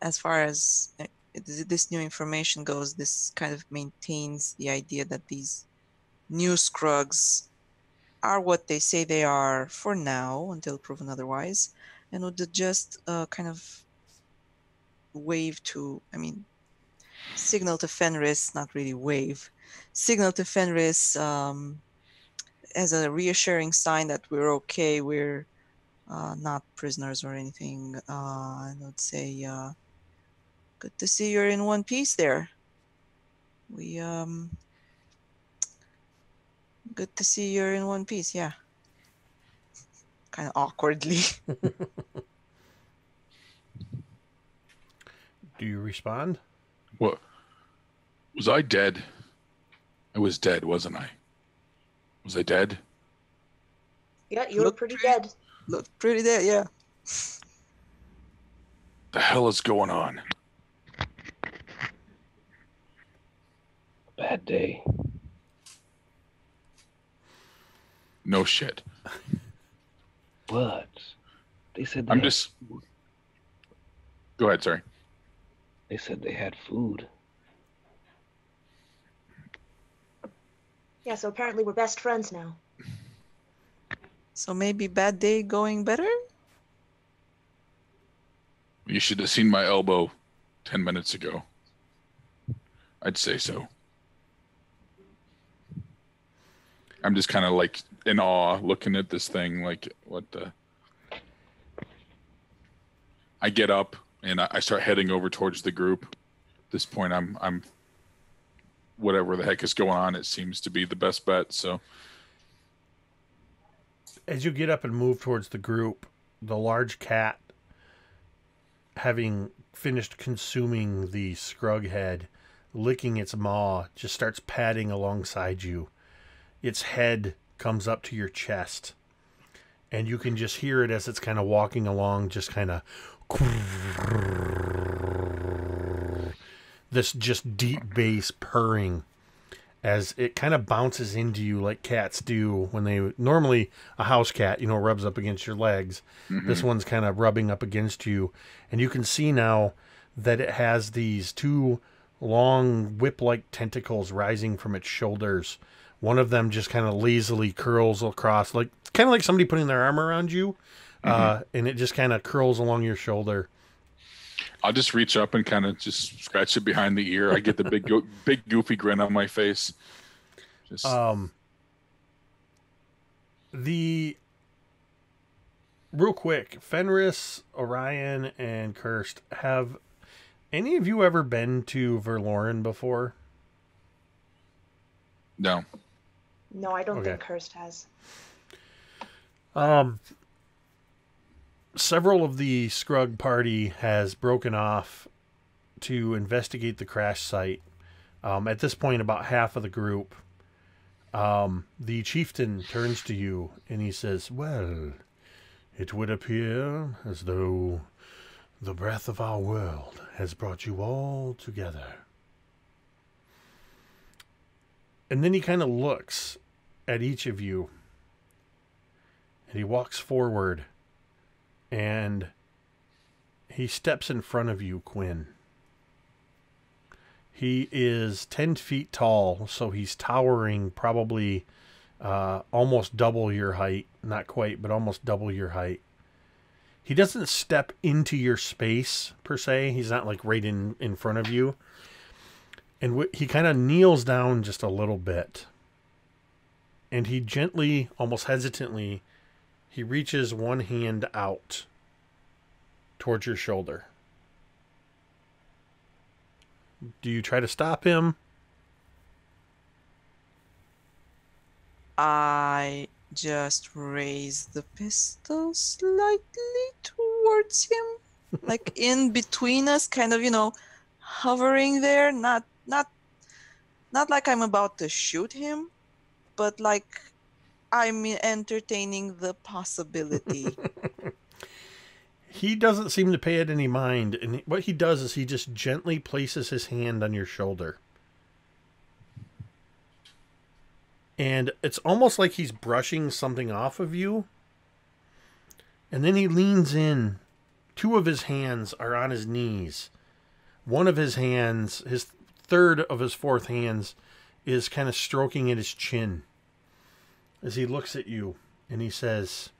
as far as this new information goes, this kind of maintains the idea that these new Skrugs are what they say they are for now, until proven otherwise, and would just kind of signal to Fenris, not really wave, signal to Fenris as a reassuring sign that we're okay, we're not prisoners or anything. And I would say, good to see you're in one piece there. Good to see you're in one piece, yeah. Kind of awkwardly. Do you respond? What? Was I dead? I was dead, wasn't I? Was I dead? Yeah, you were pretty dead. Looked pretty dead, yeah. The hell is going on? Bad day. No shit. What? They said I'm just... Go ahead, sorry. They said they had food. Yeah, so apparently we're best friends now. So maybe bad day going better? You should have seen my elbow 10 minutes ago. I'd say so. I'm just kind of like in awe looking at this thing, like what the... I get up and I start heading over towards the group. At this point, I'm whatever the heck is going on, it seems to be the best bet. So as you get up and move towards the group, the large cat, having finished consuming the Skrug head, licking its maw, just starts padding alongside you. Its head comes up to your chest, and you can just hear it as it's kind of walking along, just kind of this just deep bass purring as it kind of bounces into you like cats do when they normally a house cat, rubs up against your legs. Mm-hmm. This one's kind of rubbing up against you, and you can see now that it has these two long whip-like tentacles rising from its shoulders. One of them just kind of lazily curls across, kind of like somebody putting their arm around you, and it just kind of curls along your shoulder. I'll just reach up and kind of just scratch it behind the ear. I get the big goofy grin on my face. Just the real quick, Fenris, Orion, and Kirst, have any of you ever been to Verloren before? No. No, I don't Okay. think Kirst has. Several of the Skrug party has broken off to investigate the crash site. At this point, about half of the group. The chieftain turns to you and he says, "Well, it would appear as though the breath of our world has brought you all together." And then he kind of looks at each of you and he walks forward and he steps in front of you, Quinn. He is 10 feet tall, so he's towering probably almost double your height. Not quite, but almost double your height. He doesn't step into your space, per se. He's not like right in front of you. And he kind of kneels down just a little bit. And he gently, almost hesitantly, he reaches one hand out towards your shoulder. Do you try to stop him? I just raise the pistol slightly towards him, like in between us, kind of, hovering there. Not like I'm about to shoot him, but like I'm entertaining the possibility. He doesn't seem to pay it any mind, and what he does is he just gently places his hand on your shoulder. And it's almost like he's brushing something off of you. And then he leans in. Two of his hands are on his knees. One of his hands, his third of his fourth hands, is kind of stroking at his chin as he looks at you and he says,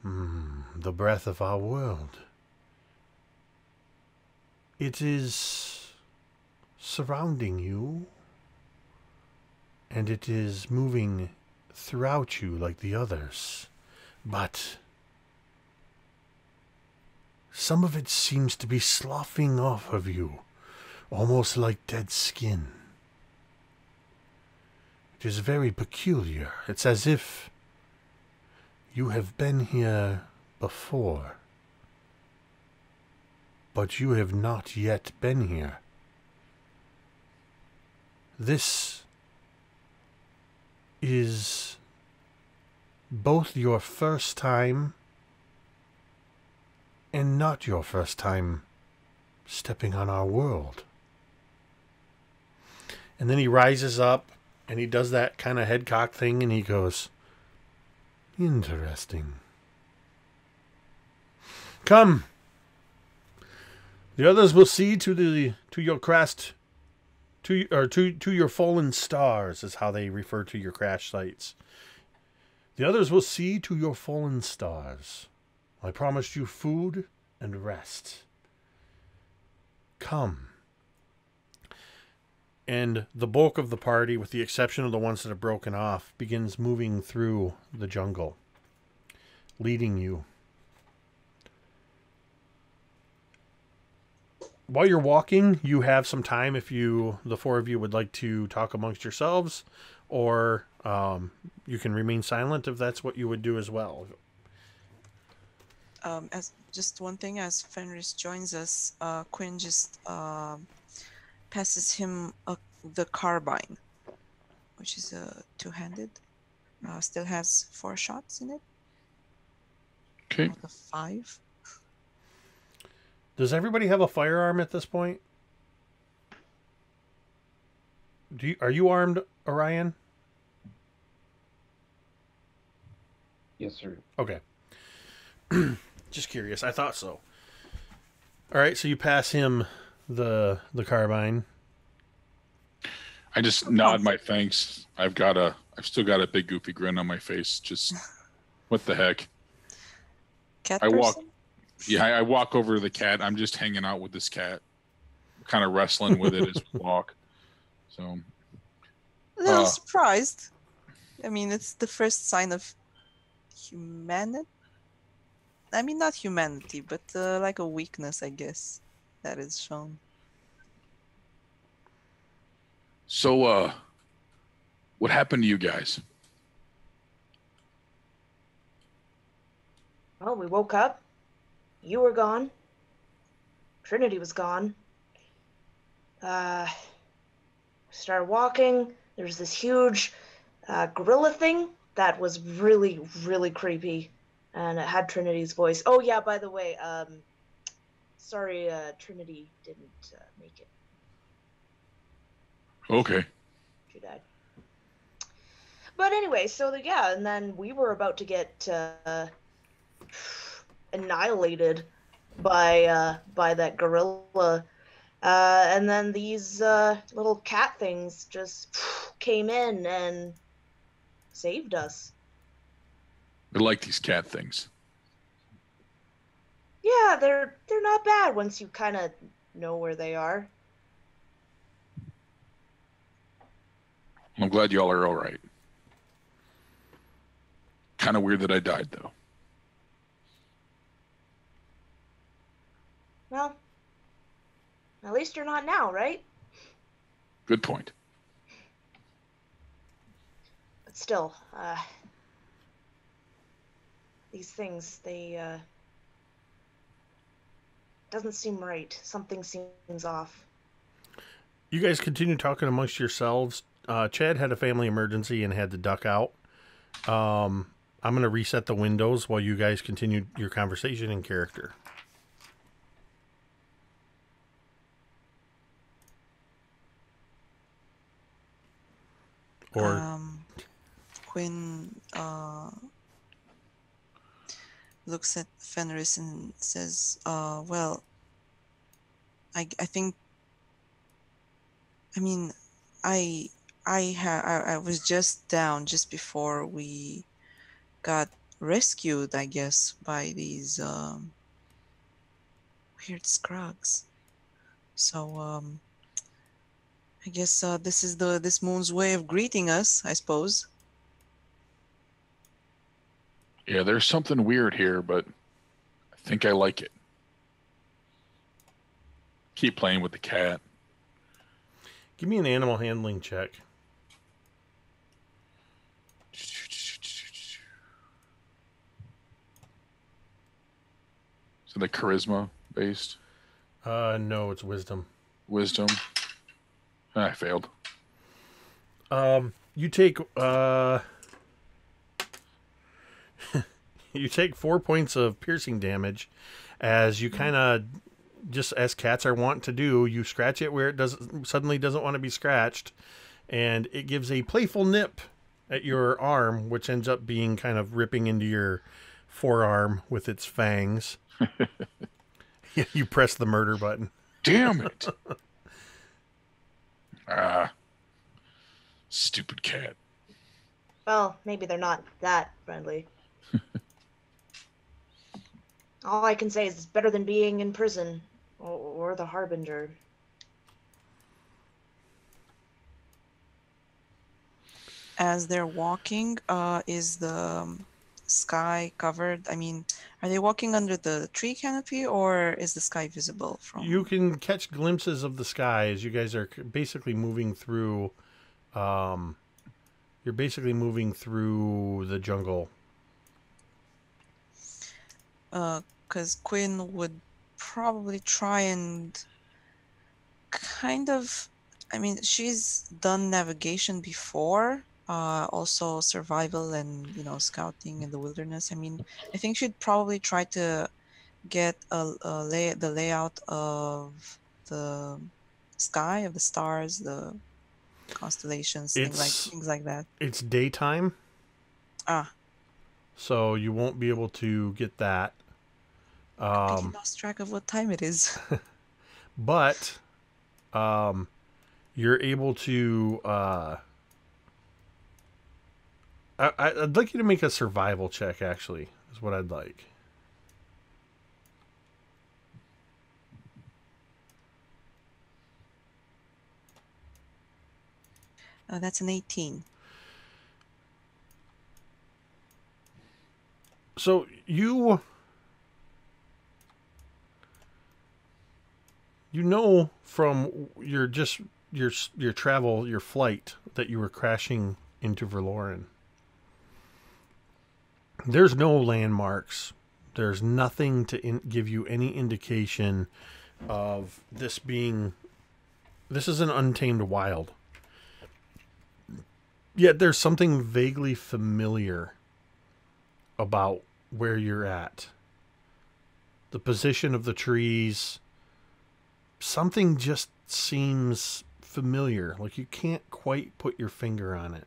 "The breath of our world. It is surrounding you, and it is moving throughout you like the others. But some of it seems to be sloughing off of you, almost like dead skin. It is very peculiar. It's as if you have been here before, but you have not yet been here. This is both your first time and not your first time stepping on our world." And then he rises up and he does that kind of head cock thing and he goes, "Interesting. Come. The others will see to your crest, to your fallen stars," is how they refer to your crash sites. "The others will see to your fallen stars. I promised you food and rest. Come." And the bulk of the party, with the exception of the ones that have broken off, begins moving through the jungle, leading you. While you're walking, you have some time if the four of you would like to talk amongst yourselves, or you can remain silent if that's what you would do as well. As just one thing, as Fenris joins us, Quinn just passes him the carbine, which is two-handed. Still has 4 shots in it. Okay. Out of 5. Does everybody have a firearm at this point? Are you armed, Orion? Yes, sir. Okay. Just curious. I thought so. All right, so you pass him the carbine. I just nod my thanks. I've still got a big goofy grin on my face. Just what the heck? Cat I person? walk. Yeah, I walk over to the cat. I'm just hanging out with this cat, kind of wrestling with it as we walk. So, A little surprised. I mean, it's the first sign of humanity. I mean, not humanity, but like a weakness, I guess, that is shown. so, what happened to you guys? Well, we woke up. You were gone. Trinity was gone. Started walking. There was this huge gorilla thing that was really, really creepy. And it had Trinity's voice. Oh, yeah, by the way, sorry, Trinity didn't make it. Okay. She died. But anyway, so yeah, and then we were about to get annihilated by that gorilla, and then these little cat things just came in and saved us. I like these cat things. Yeah, they're not bad once you kind of know where they are. I'm glad y'all are all right. Kind of weird that I died, though. Well, at least you're not now, right? Good point. But still, these things, they doesn't seem right. Something seems off. You guys continue talking amongst yourselves. Chad had a family emergency and had to duck out. I'm going to reset the windows while you guys continue your conversation in character. Or Quinn looks at Fenris and says, well, I think, I mean, I was just down just before we got rescued, I guess, by these weird Skrugs. So I guess this is this moon's way of greeting us, I suppose. Yeah, there's something weird here, but I think I like it. Keep playing with the cat. give me an animal handling check. So the charisma based? No, it's wisdom. Wisdom. I failed. You take you take 4 points of piercing damage as you kind of, just as cats are wont to do, you scratch it where it suddenly doesn't want to be scratched, and it gives a playful nip at your arm, which ends up being kind of ripping into your forearm with its fangs. You press the murder button. Damn it. Stupid cat. Well, maybe they're not that friendly. All I can say is it's better than being in prison or the Harbinger. As they're walking, is the sky covered? I mean, are they walking under the tree canopy, or is the sky visible from? You can catch glimpses of the sky as you guys are basically moving through. You're basically moving through the jungle. Because Quinn would probably try and kind of, I mean, she's done navigation before, also survival and, scouting in the wilderness. I mean, I think she'd probably try to get the layout of the sky, of the stars, the constellations, things like that. It's daytime. Ah. So you won't be able to get that. I lost track of what time it is. But you're able to I'd like you to make a survival check, actually, is what I'd like. That's an 18. So you know from your travel, your flight, that you were crashing into Verloren. There's no landmarks. There's nothing to give you any indication of this being... This is an untamed wild. Yet there's something vaguely familiar about where you're at. The position of the trees. Something just seems familiar. Like you can't quite put your finger on it.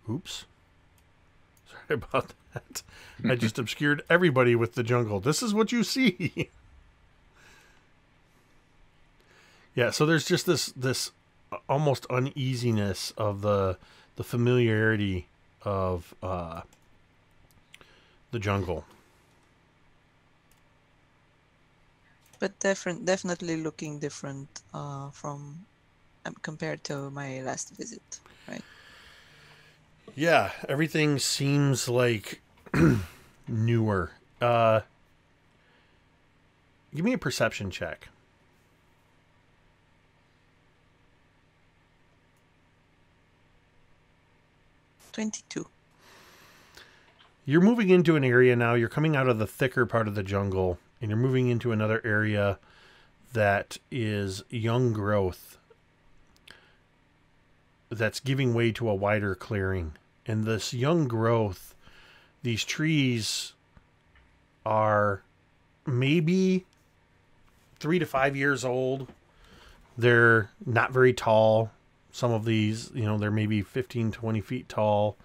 Oops. Sorry about that. I just obscured everybody with the jungle. This is what you see. Yeah, so there's just this almost uneasiness of the familiarity of the jungle. But definitely looking different from compared to my last visit, right? Yeah, everything seems like newer. Give me a perception check. $22. You're moving into an area now. You're coming out of the thicker part of the jungle, and you're moving into another area that is young growth that's giving way to a wider clearing. And this young growth, these trees are maybe 3 to 5 years old. They're not very tall. Some of these, they're maybe 15, 20 feet tall,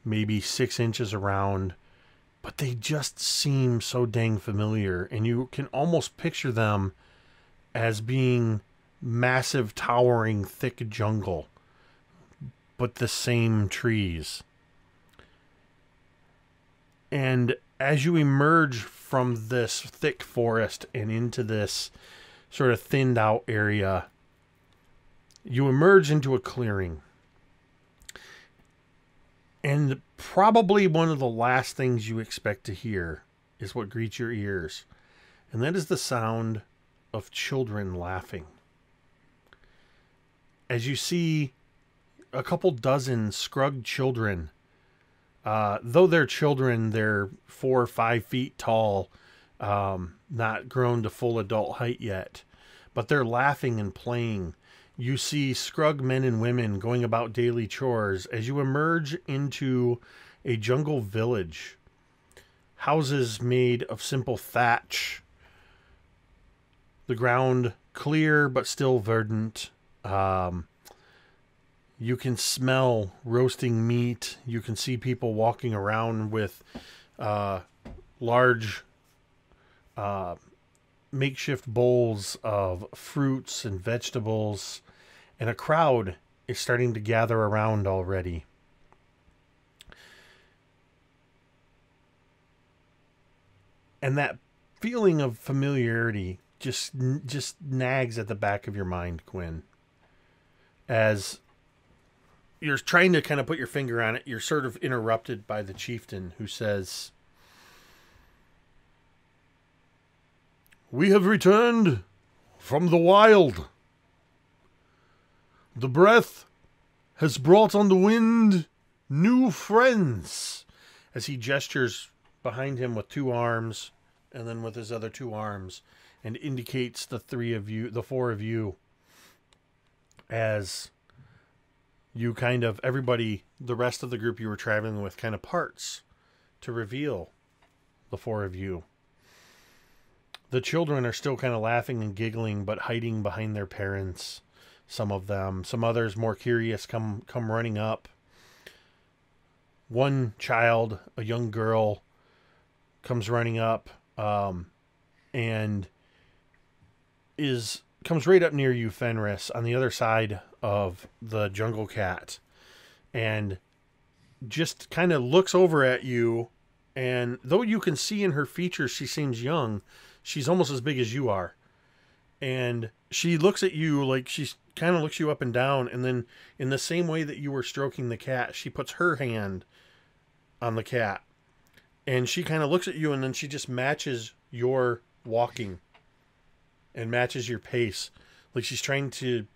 maybe 6 inches around, but they just seem so dang familiar. And you can almost picture them as being massive, towering, thick jungle, but the same trees. And as you emerge from this thick forest and into this sort of thinned out area, you emerge into a clearing. And probably one of the last things you expect to hear is what greets your ears. And that is the sound of children laughing. As you see a couple dozen Skrug children, though they're children, they're 4 or 5 feet tall, not grown to full adult height yet, but they're laughing and playing. You see Skrug men and women going about daily chores as you emerge into a jungle village. Houses made of simple thatch. The ground clear but still verdant. You can smell roasting meat. You can see people walking around with large makeshift bowls of fruits and vegetables, and a crowd is starting to gather around already. And that feeling of familiarity just nags at the back of your mind, Quinn. As you're trying to kind of put your finger on it, you're sort of interrupted by the chieftain who says, "We have returned from the wild. The breath has brought on the wind new friends." As he gestures behind him with 2 arms and then with his other 2 arms and indicates the 4 of you, as you kind of, everybody, the rest of the group you were traveling with, kind of parts to reveal the 4 of you. The children are still kind of laughing and giggling, but hiding behind their parents. Some of them. Some others, more curious, come running up. One child, a young girl, comes running up and comes right up near you, Fenris, on the other side of the jungle cat, and just kind of looks over at you And though you can see in her features she seems young, she's almost as big as you are. And she looks at you like she's kind of looks you up and down, and then in the same way that you were stroking the cat, she puts her hand on the cat. And she kind of looks at you, and then she just matches your walking and matches your pace. Like she's trying to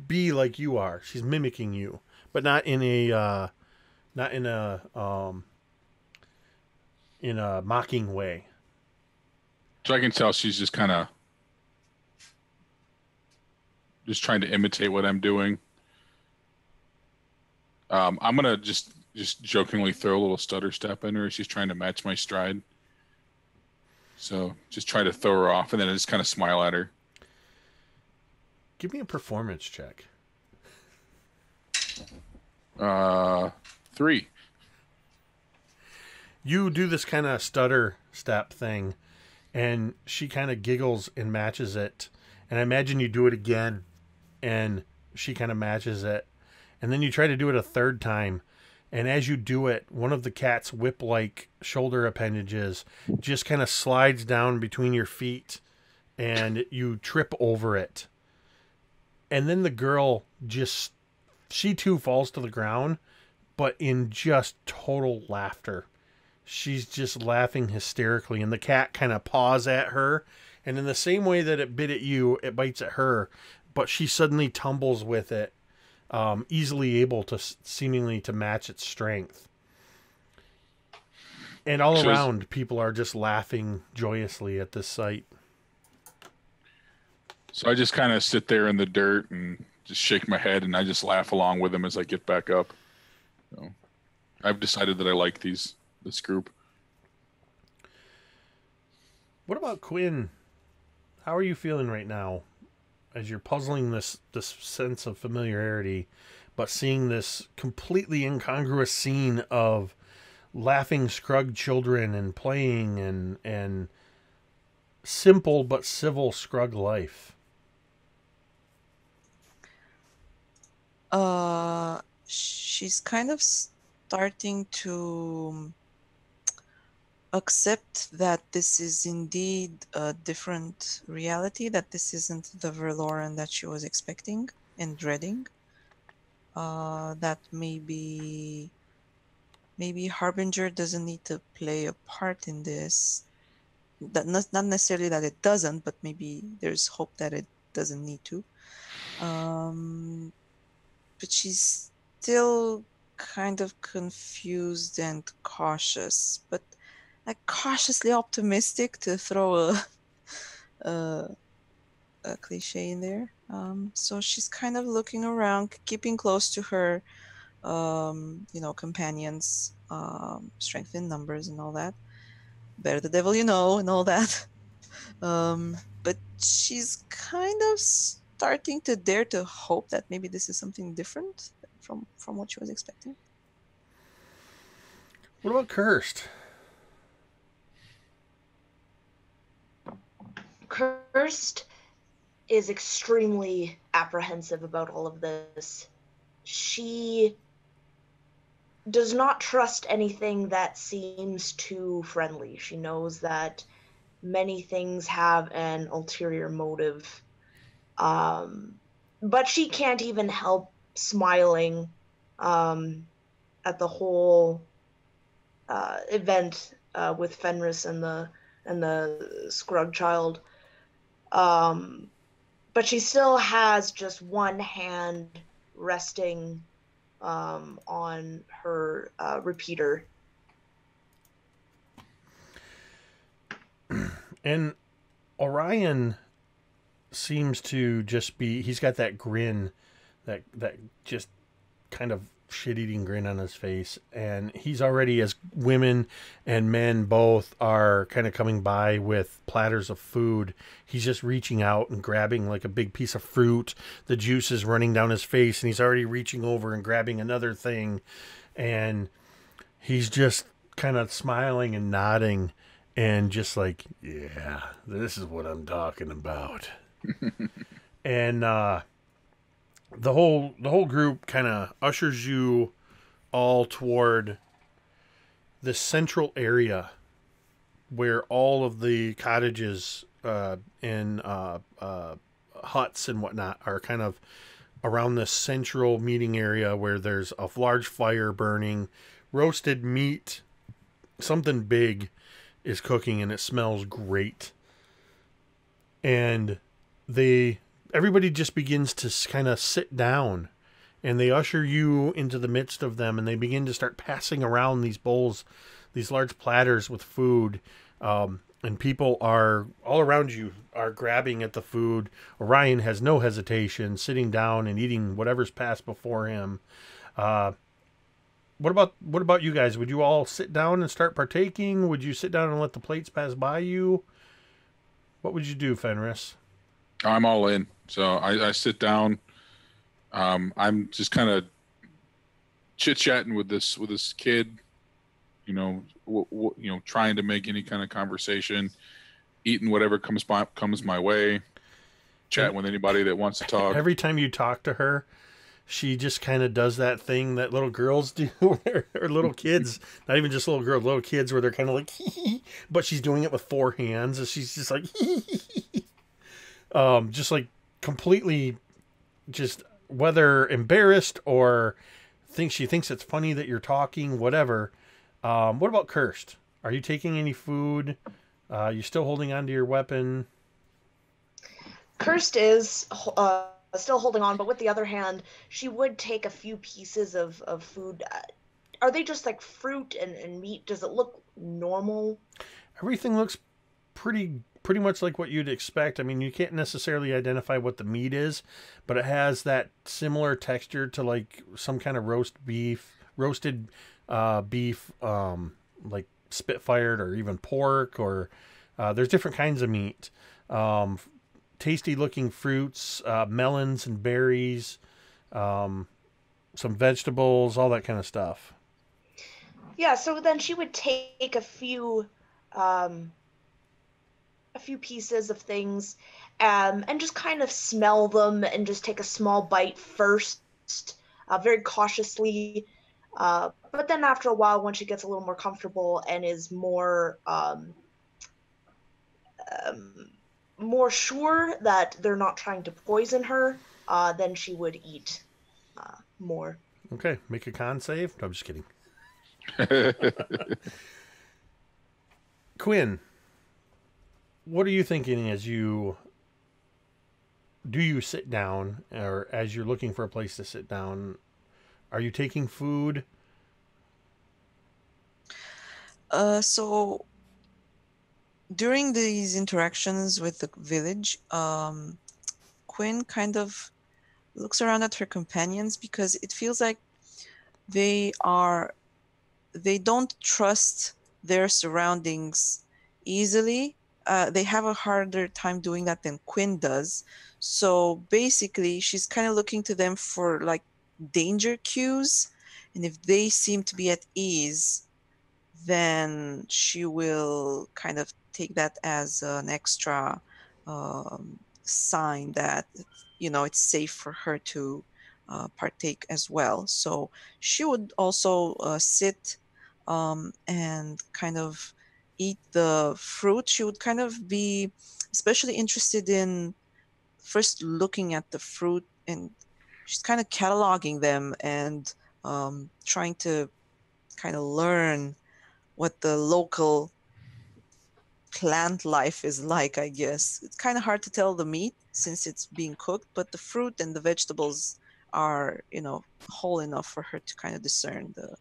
be like you are. She's mimicking you, but not in a mocking way. So I can tell she's just kind of just trying to imitate what I'm doing. I'm gonna just jokingly throw a little stutter step in her. She's trying to match my stride. So just try to throw her off, and then I just kind of smile at her. Give me a performance check. 3. You do this kind of stutter step thing, and she kind of giggles and matches it. And I imagine you do it again, and she kind of matches it. And then you try to do it a third time. And as you do it, one of the cat's whip-like shoulder appendages just kind of slides down between your feet, and you trip over it. And then the girl she too falls to the ground, but in just total laughter. She's just laughing hysterically, and the cat kind of paws at her, and in the same way that it bit at you, it bites at her, but she suddenly tumbles with it, easily able to seemingly to match its strength. And all around, people are just laughing joyously at this sight. So I just kind of sit there in the dirt and just shake my head, and I just laugh along with them as I get back up. So I've decided that I like this group. What about Quinn? How are you feeling right now as you're puzzling this sense of familiarity, but seeing this completely incongruous scene of laughing Skrug children and playing and simple but civil Skrug life? She's kind of starting to accept that this is indeed a different reality, that this isn't the Verloren that she was expecting and dreading. That maybe Harbinger doesn't need to play a part in this. That not necessarily that it doesn't, but maybe there's hope that it doesn't need to. But she's still kind of confused and cautious, but like cautiously optimistic, to throw a cliche in there. So she's kind of looking around, keeping close to her, companions, strength in numbers and all that. Better the devil you know and all that. But she's kind of starting to dare to hope that maybe this is something different from what she was expecting. What about Cursed? Cursed is extremely apprehensive about all of this. She does not trust anything that seems too friendly. She knows that many things have an ulterior motive. But she can't even help smiling at the whole event with Fenris and the Skrug child. But she still has just one hand resting on her repeater. And Orion seems to just be, he's got that grin, that just kind of shit-eating grin on his face, and he's already, as women and men both are kind of coming by with platters of food, he's just reaching out and grabbing like a big piece of fruit. The juice is running down his face, and he's already reaching over and grabbing another thing, and he's just kind of smiling and nodding and just like, yeah, this is what I'm talking about. And the whole group kind of ushers you all toward this central area where all of the cottages and huts and whatnot are kind of around this central meeting area where there's a large fire burning, roasted meat, something big is cooking, and it smells great. And everybody just begins to kind of sit down, and they usher you into the midst of them, and they begin to start passing around these bowls, these large platters with food. And people are all around you are grabbing at the food. Orion has no hesitation, sitting down and eating whatever's passed before him. What about you guys? Would you all sit down and start partaking? Would you sit down and let the plates pass by you? What would you do, Fenris? I'm all in. So I sit down. I'm just kind of chit-chatting with this kid, trying to make any kind of conversation, eating whatever comes my way, chatting with anybody that wants to talk. Every time you talk to her, she just kind of does that thing that little girls do, or little kids, not even just little girls, little kids, where they're kind of like, but she's doing it with 4 hands, and she's just like, just like completely, just whether embarrassed or she thinks it's funny that you're talking, whatever. What about Cursed? Are you taking any food? You still holding on to your weapon? Cursed is still holding on, but with the other hand, she would take a few pieces of food. Are they just like fruit and meat? Does it look normal? Everything looks pretty much like what you'd expect. I mean, you can't necessarily identify what the meat is, but it has that similar texture to like some kind of roasted beef, like spit-fired, or even pork, or there's different kinds of meat. Tasty looking fruits, melons and berries, some vegetables, all that kind of stuff. Yeah, so then she would take a few pieces of things and just kind of smell them and just take a small bite first, very cautiously. But then after a while, when she gets a little more comfortable and is more sure that they're not trying to poison her, then she would eat more. Okay, make a con save. No, I'm just kidding. Quinn, what are you thinking as you sit down, or as you're looking for a place to sit down? Are you taking food? So during these interactions with the village, Quinn kind of looks around at her companions, because it feels like they don't trust their surroundings easily. They have a harder time doing that than Quinn does. So basically, she's kind of looking to them for like danger cues, and if they seem to be at ease, then she will kind of take that as an extra sign that it's safe for her to partake as well. So she would also sit and kind of eat the fruit. She would kind of be especially interested in first looking at the fruit, and she's kind of cataloging them and trying to kind of learn what the local plant life is like, I guess. It's kind of hard to tell the meat since it's being cooked, but the fruit and the vegetables are, whole enough for her to kind of discern the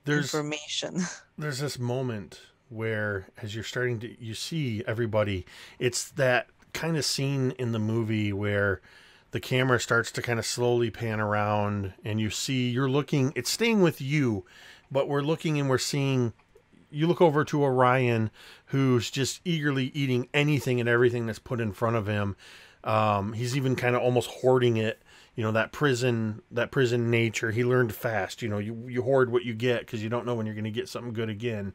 information. There's this moment where, as you're starting to, you see everybody, it's that kind of scene in the movie where the camera starts to kind of slowly pan around, and you're looking, it's staying with you, but we're looking and we're seeing, you look over to Orion, who's just eagerly eating anything and everything that's put in front of him. He's even kind of almost hoarding it. That prison nature, he learned fast. You hoard what you get because you don't know when you're going to get something good again.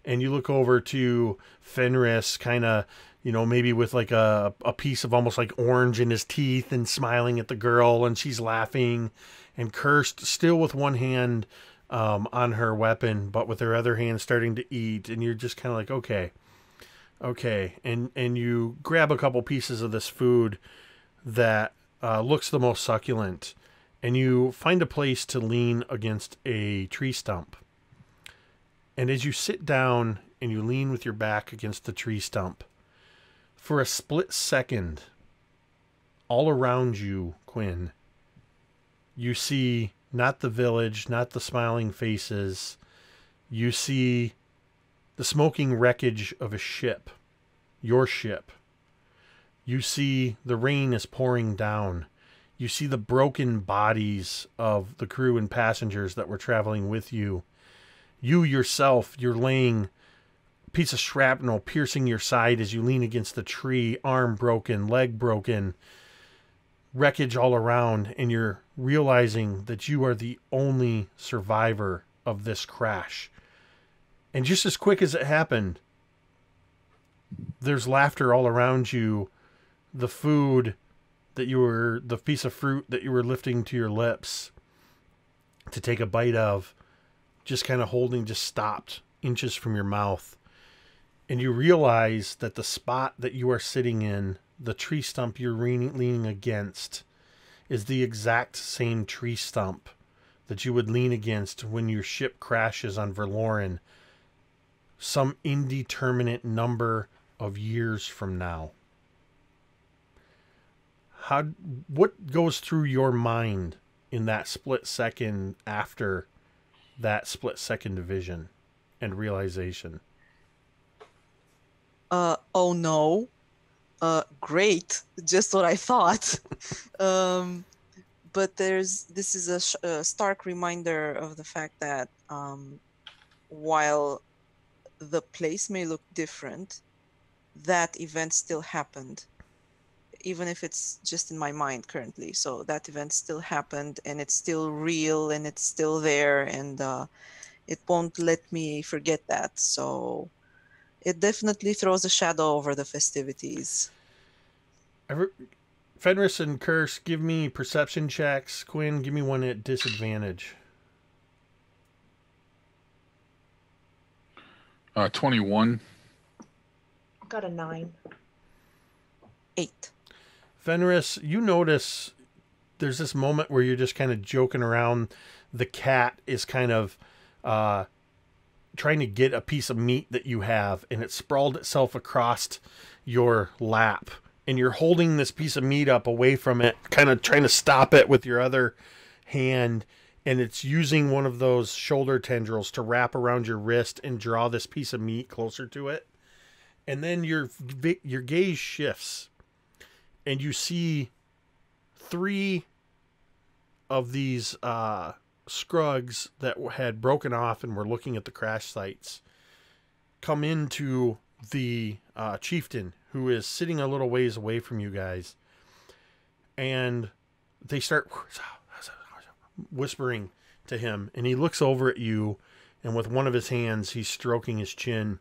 And you look over to Fenris, kind of, maybe with like a piece of almost like orange in his teeth, and smiling at the girl, and she's laughing. And Cursed, still with one hand on her weapon, but with her other hand starting to eat, and you're just kind of like, okay, and you grab a couple pieces of this food that looks the most succulent, and you find a place to lean against a tree stump. And as you sit down and you lean with your back against the tree stump, for a split second, all around you, Quinn, you see not the village, not the smiling faces. You see the smoking wreckage of a ship, your ship. You see the rain is pouring down. You see the broken bodies of the crew and passengers that were traveling with you. You yourself, you're laying a piece of shrapnel piercing your side as you lean against the tree, arm broken, leg broken, wreckage all around, and you're realizing that you are the only survivor of this crash. And just as quick as it happened, there's laughter all around you. The food the piece of fruit that you were lifting to your lips to take a bite of, just kind of holding, just stopped inches from your mouth. And you realize that the spot that you are sitting in, the tree stump you're leaning against, is the exact same tree stump that you would lean against when your ship crashes on Verloren some indeterminate number of years from now. What goes through your mind in that split second after that split second vision and realization? Oh no. Great. Just what I thought. But this is a stark reminder of the fact that while the place may look different, that event still happened, even if it's just in my mind currently. So that event still happened, and it's still real, and it's still there, and it won't let me forget that. So it definitely throws a shadow over the festivities. Fenris and Curse, give me perception checks. Quinn, give me one at disadvantage. 21. Got a 9. 8. Fenris, you notice there's this moment where you're just kind of joking around. The cat is kind of trying to get a piece of meat that you have, and it sprawled itself across your lap. And you're holding this piece of meat up away from it, kind of trying to stop it with your other hand. And it's using one of those shoulder tendrils to wrap around your wrist and draw this piece of meat closer to it. And then your gaze shifts, and you see 3 of these Skrugs that had broken off and were looking at the crash sites come into the chieftain, who is sitting a little ways away from you guys. And they start whispering to him, and he looks over at you, and with one of his hands he's stroking his chin,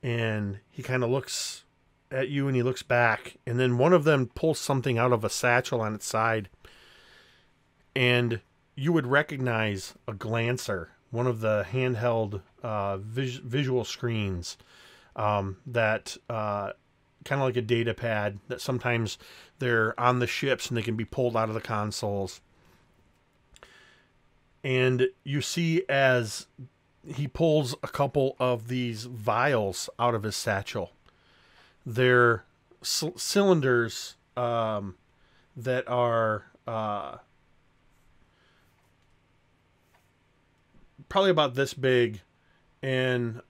and he kind of looks at you and he looks back, and then one of them pulls something out of a satchel on its side, and you would recognize a glancer, one of the handheld visual screens that kind of like a data pad that sometimes they're on the ships and they can be pulled out of the consoles. And you see as he pulls a couple of these vials out of his satchel. They're cylinders that are probably about this big, and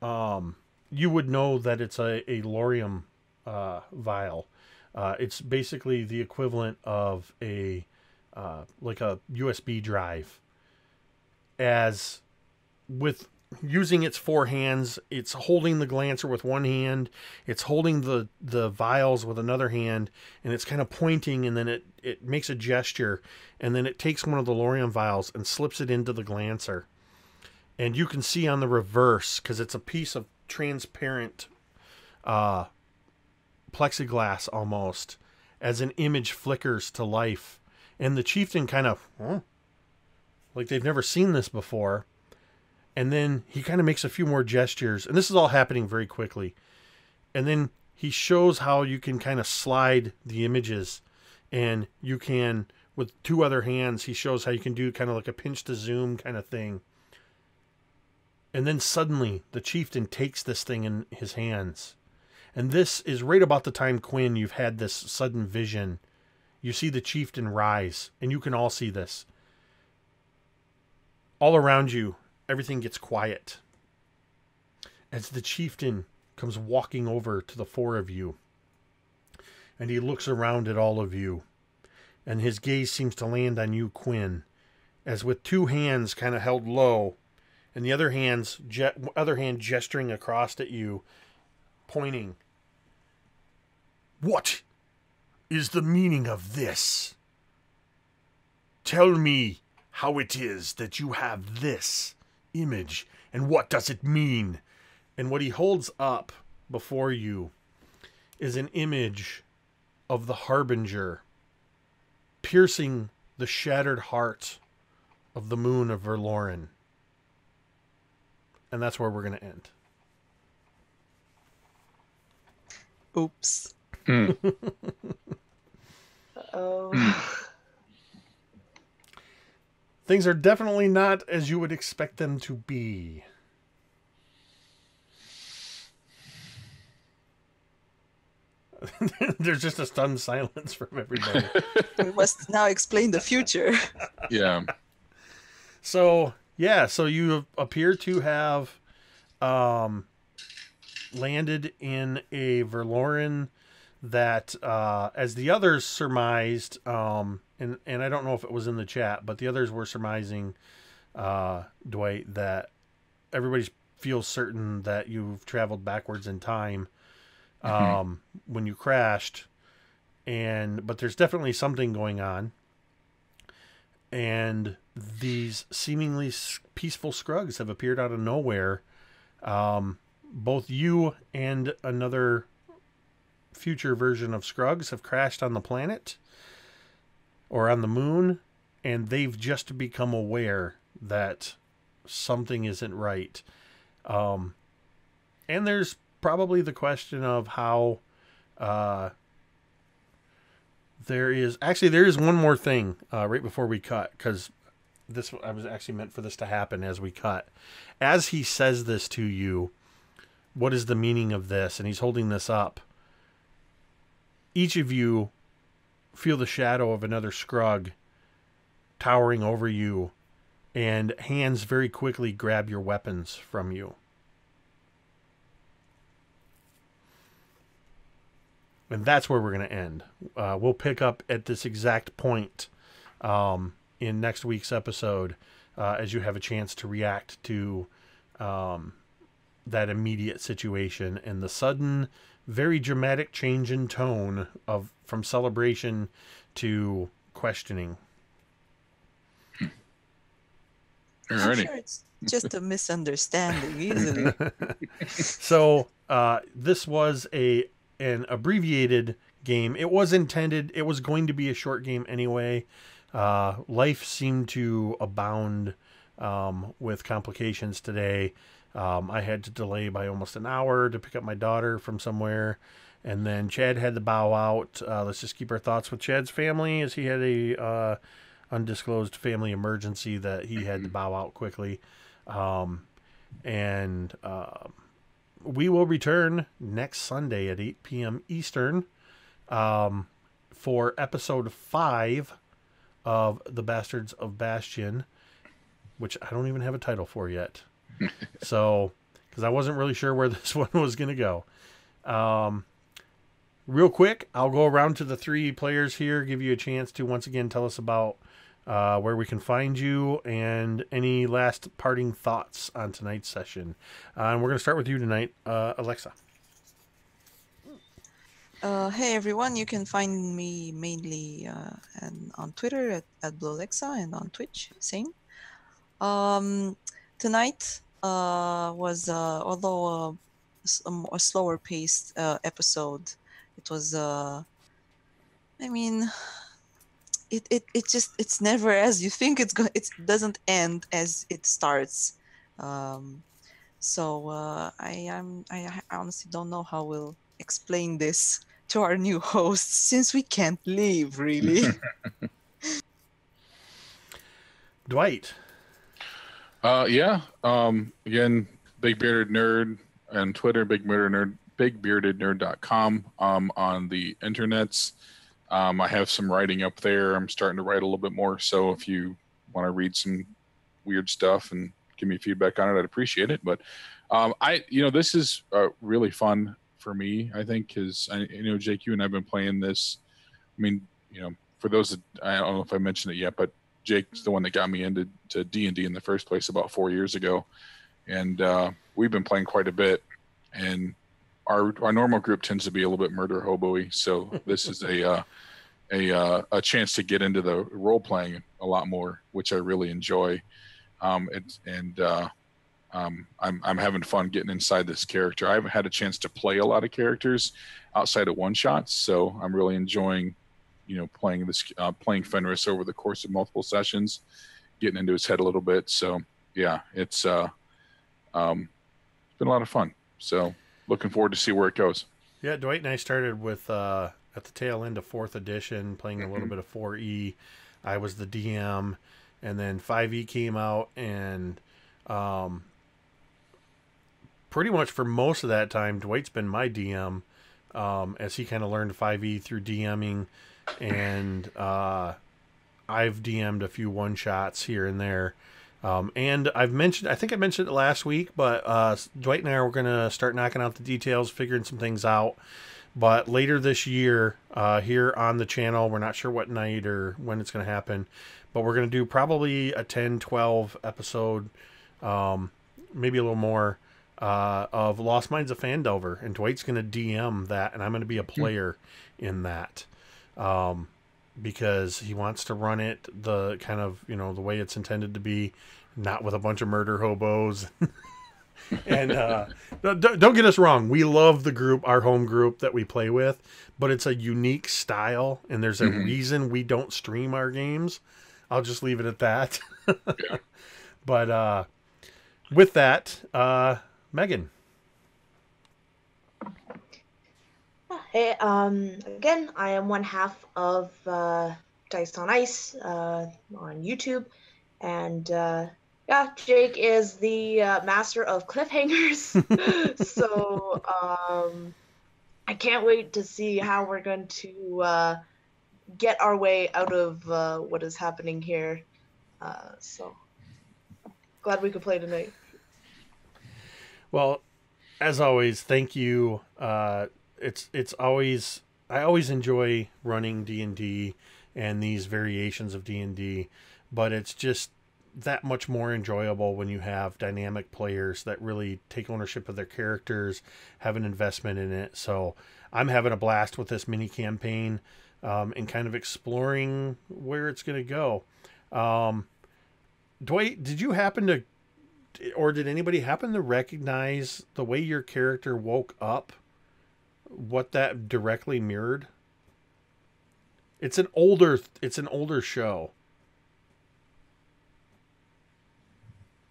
you would know that it's a lorium vial. It's basically the equivalent of a like a USB drive. As with using its 4 hands, it's holding the glancer with one hand, it's holding the vials with another hand, and it's kind of pointing, and then it makes a gesture, and then it takes one of the lorium vials and slips it into the glancer. And you can see on the reverse, because it's a piece of transparent plexiglass almost, as an image flickers to life. And the chieftain kind of, like they've never seen this before. And then he kind of makes a few more gestures, and this is all happening very quickly. And then he shows how you can kind of slide the images, and you can, with two other hands, he shows how you can do kind of like a pinch to zoom kind of thing. And then suddenly the chieftain takes this thing in his hands. And this is right about the time, Quinn, you've had this sudden vision. You see the chieftain rise, and you can all see this. All around you, everything gets quiet as the chieftain comes walking over to the four of you. And he looks around at all of you. And his gaze seems to land on you, Quinn, as with two hands kind of held low, and the other hand gesturing across at you, pointing. What is the meaning of this? Tell me how it is that you have this image, and what does it mean? And what he holds up before you is an image of the Harbinger piercing the shattered heart of the moon of Verloren. And that's where we're going to end. Oops. Oh. Things are definitely not as you would expect them to be. There's just a stunned silence from everybody. We must now explain the future. Yeah. So you appear to have landed in a Verloren that, as the others surmised, and I don't know if it was in the chat, but the others were surmising, Dwight, that everybody feels certain that you've traveled backwards in time when you crashed, but there's definitely something going on. And these seemingly peaceful Skrugs have appeared out of nowhere. Both you and another future version of Skrugs have crashed on the planet or on the moon, and they've just become aware that something isn't right. And there's probably the question of how there is one more thing right before we cut, because I was actually meant for this to happen as we cut. As he says this to you, what is the meaning of this? And he's holding this up. Each of you feel the shadow of another Skrug towering over you, and hands very quickly grab your weapons from you. And that's where we're going to end. We'll pick up at this exact point in next week's episode as you have a chance to react to that immediate situation and the sudden, very dramatic change in tone from celebration to questioning. I'm sure it's just a misunderstanding, easily. So this was an abbreviated game. It was going to be a short game anyway. Life seemed to abound with complications today. I had to delay by almost an hour to pick up my daughter from somewhere. And then Chad had to bow out. Let's just keep our thoughts with Chad's family, as he had a undisclosed family emergency that he had to bow out quickly. We will return next Sunday at 8 p.m. Eastern for episode 5 of The Bastards of Bastion, which I don't even have a title for yet. So, because I wasn't really sure where this one was going to go. Real quick, I'll go around to the three players here, give you a chance to once again tell us about where we can find you and any last parting thoughts on tonight's session. And we're going to start with you tonight, Alexa. Hey everyone, you can find me mainly on Twitter at BlueAlexa and on Twitch, same. Tonight was, although a slower paced episode, it was, it's never as you think it's going. It doesn't end as it starts. So I honestly don't know how we'll explain this to our new hosts since we can't leave really. Dwight. Yeah. Again, Big Bearded Nerd on Twitter, bigbeardednerd.com. On the internets. I have some writing up there. I'm starting to write a little bit more. So if you want to read some weird stuff and give me feedback on it, I'd appreciate it. But this is really fun for me, I think, because Jake, you and I've been playing this. I mean, for those that, I don't know if I mentioned it yet, but Jake's the one that got me into D&D in the first place about 4 years ago. And we've been playing quite a bit. And our normal group tends to be a little bit murder hobo-y. So this is a chance to get into the role playing a lot more, which I really enjoy. I'm having fun getting inside this character. I haven't had a chance to play a lot of characters outside of one shots, so I'm really enjoying, playing Fenris over the course of multiple sessions, getting into his head a little bit. So yeah, it's been a lot of fun. So looking forward to see where it goes. Yeah, Dwight and I started with at the tail end of 4th edition, playing a little bit of 4E. I was the DM, and then 5E came out, and pretty much for most of that time, Dwight's been my DM, as he kind of learned 5E through DMing, and I've DM'd a few one-shots here and there. And I think I mentioned it last week, but Dwight and I are going to start knocking out the details, figuring some things out. But later this year, here on the channel, we're not sure what night or when it's going to happen, but we're going to do probably a 10, 12 episode, maybe a little more, of Lost Minds of Phandelver. And Dwight's going to DM that, and I'm going to be a player in that. Because he wants to run it the kind of, the way it's intended to be, not with a bunch of murder hobos. And don't get us wrong. We love the group, our home group that we play with, but it's a unique style, and there's a reason we don't stream our games. I'll just leave it at that. Yeah. But with that, Megan. Hey, again, I am one half of Dice on Ice on YouTube, and Jake is the master of cliffhangers. So I can't wait to see how we're going to get our way out of what is happening here. So glad we could play tonight. Well, as always, thank you. It's always, I always enjoy running D&D and these variations of D&D, but it's just that much more enjoyable when you have dynamic players that really take ownership of their characters, have an investment in it. So I'm having a blast with this mini campaign, and kind of exploring where it's going to go. Dwight, did you happen to, or did anybody happen to recognize the way your character woke up, what that directly mirrored? It's an older show.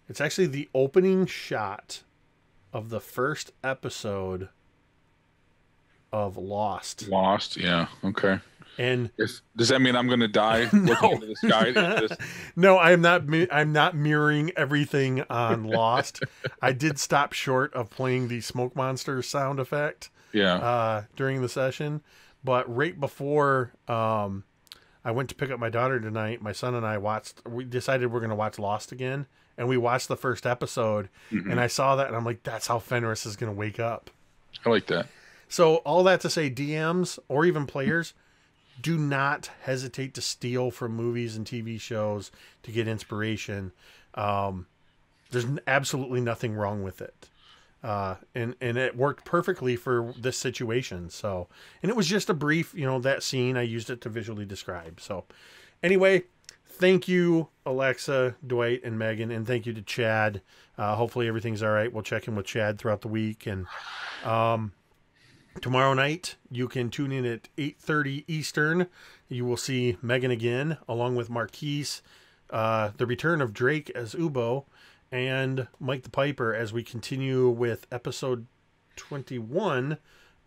It's actually the opening shot of the first episode of Lost. Lost, yeah, okay. And does that mean I'm going to die looking into the sky? No, I'm not mirroring everything on Lost. I did stop short of playing the smoke monster sound effect. Yeah. During the session, but right before I went to pick up my daughter tonight, my son and I we decided we're going to watch Lost again, and we watched the first episode, and I saw that, and I'm like, that's how Fenris is going to wake up. I like that. So all that to say, DMs or even players, do not hesitate to steal from movies and TV shows to get inspiration. There's absolutely nothing wrong with it. And it worked perfectly for this situation. So, and it was just a brief, that scene, I used it to visually describe. So anyway, thank you, Alexa, Dwight, and Megan, and thank you to Chad. Hopefully everything's all right. We'll check in with Chad throughout the week. And Tomorrow night, you can tune in at 8:30 Eastern. You will see Megan again, along with Marquise, the return of Drake as Ubo, and Mike the Piper as we continue with episode 21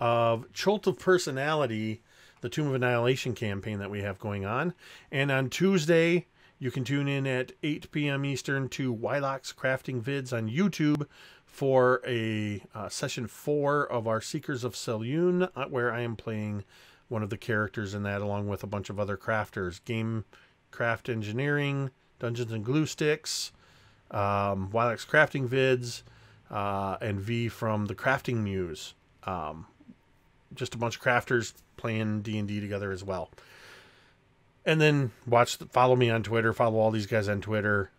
of Cult of Personality, the Tomb of Annihilation campaign that we have going on. And on Tuesday, you can tune in at 8 p.m. Eastern to Wylock's Crafting Vids on YouTube for a session 4 of our Seekers of Selyun, where I am playing one of the characters in that, along with a bunch of other crafters. Game Craft Engineering, Dungeons and Glue Sticks, Wylock's Crafting Vids, and V from the Crafting Muse. Just a bunch of crafters playing D&D together as well. And then follow me on Twitter, follow all these guys on Twitter,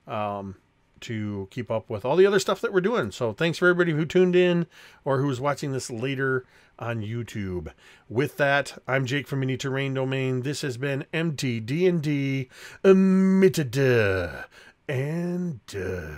to keep up with all the other stuff that we're doing. So thanks for everybody who tuned in or who's watching this later on YouTube. With that, I'm Jake from Mini Terrain Domain. This has been MTD&D Omitted and Omitted.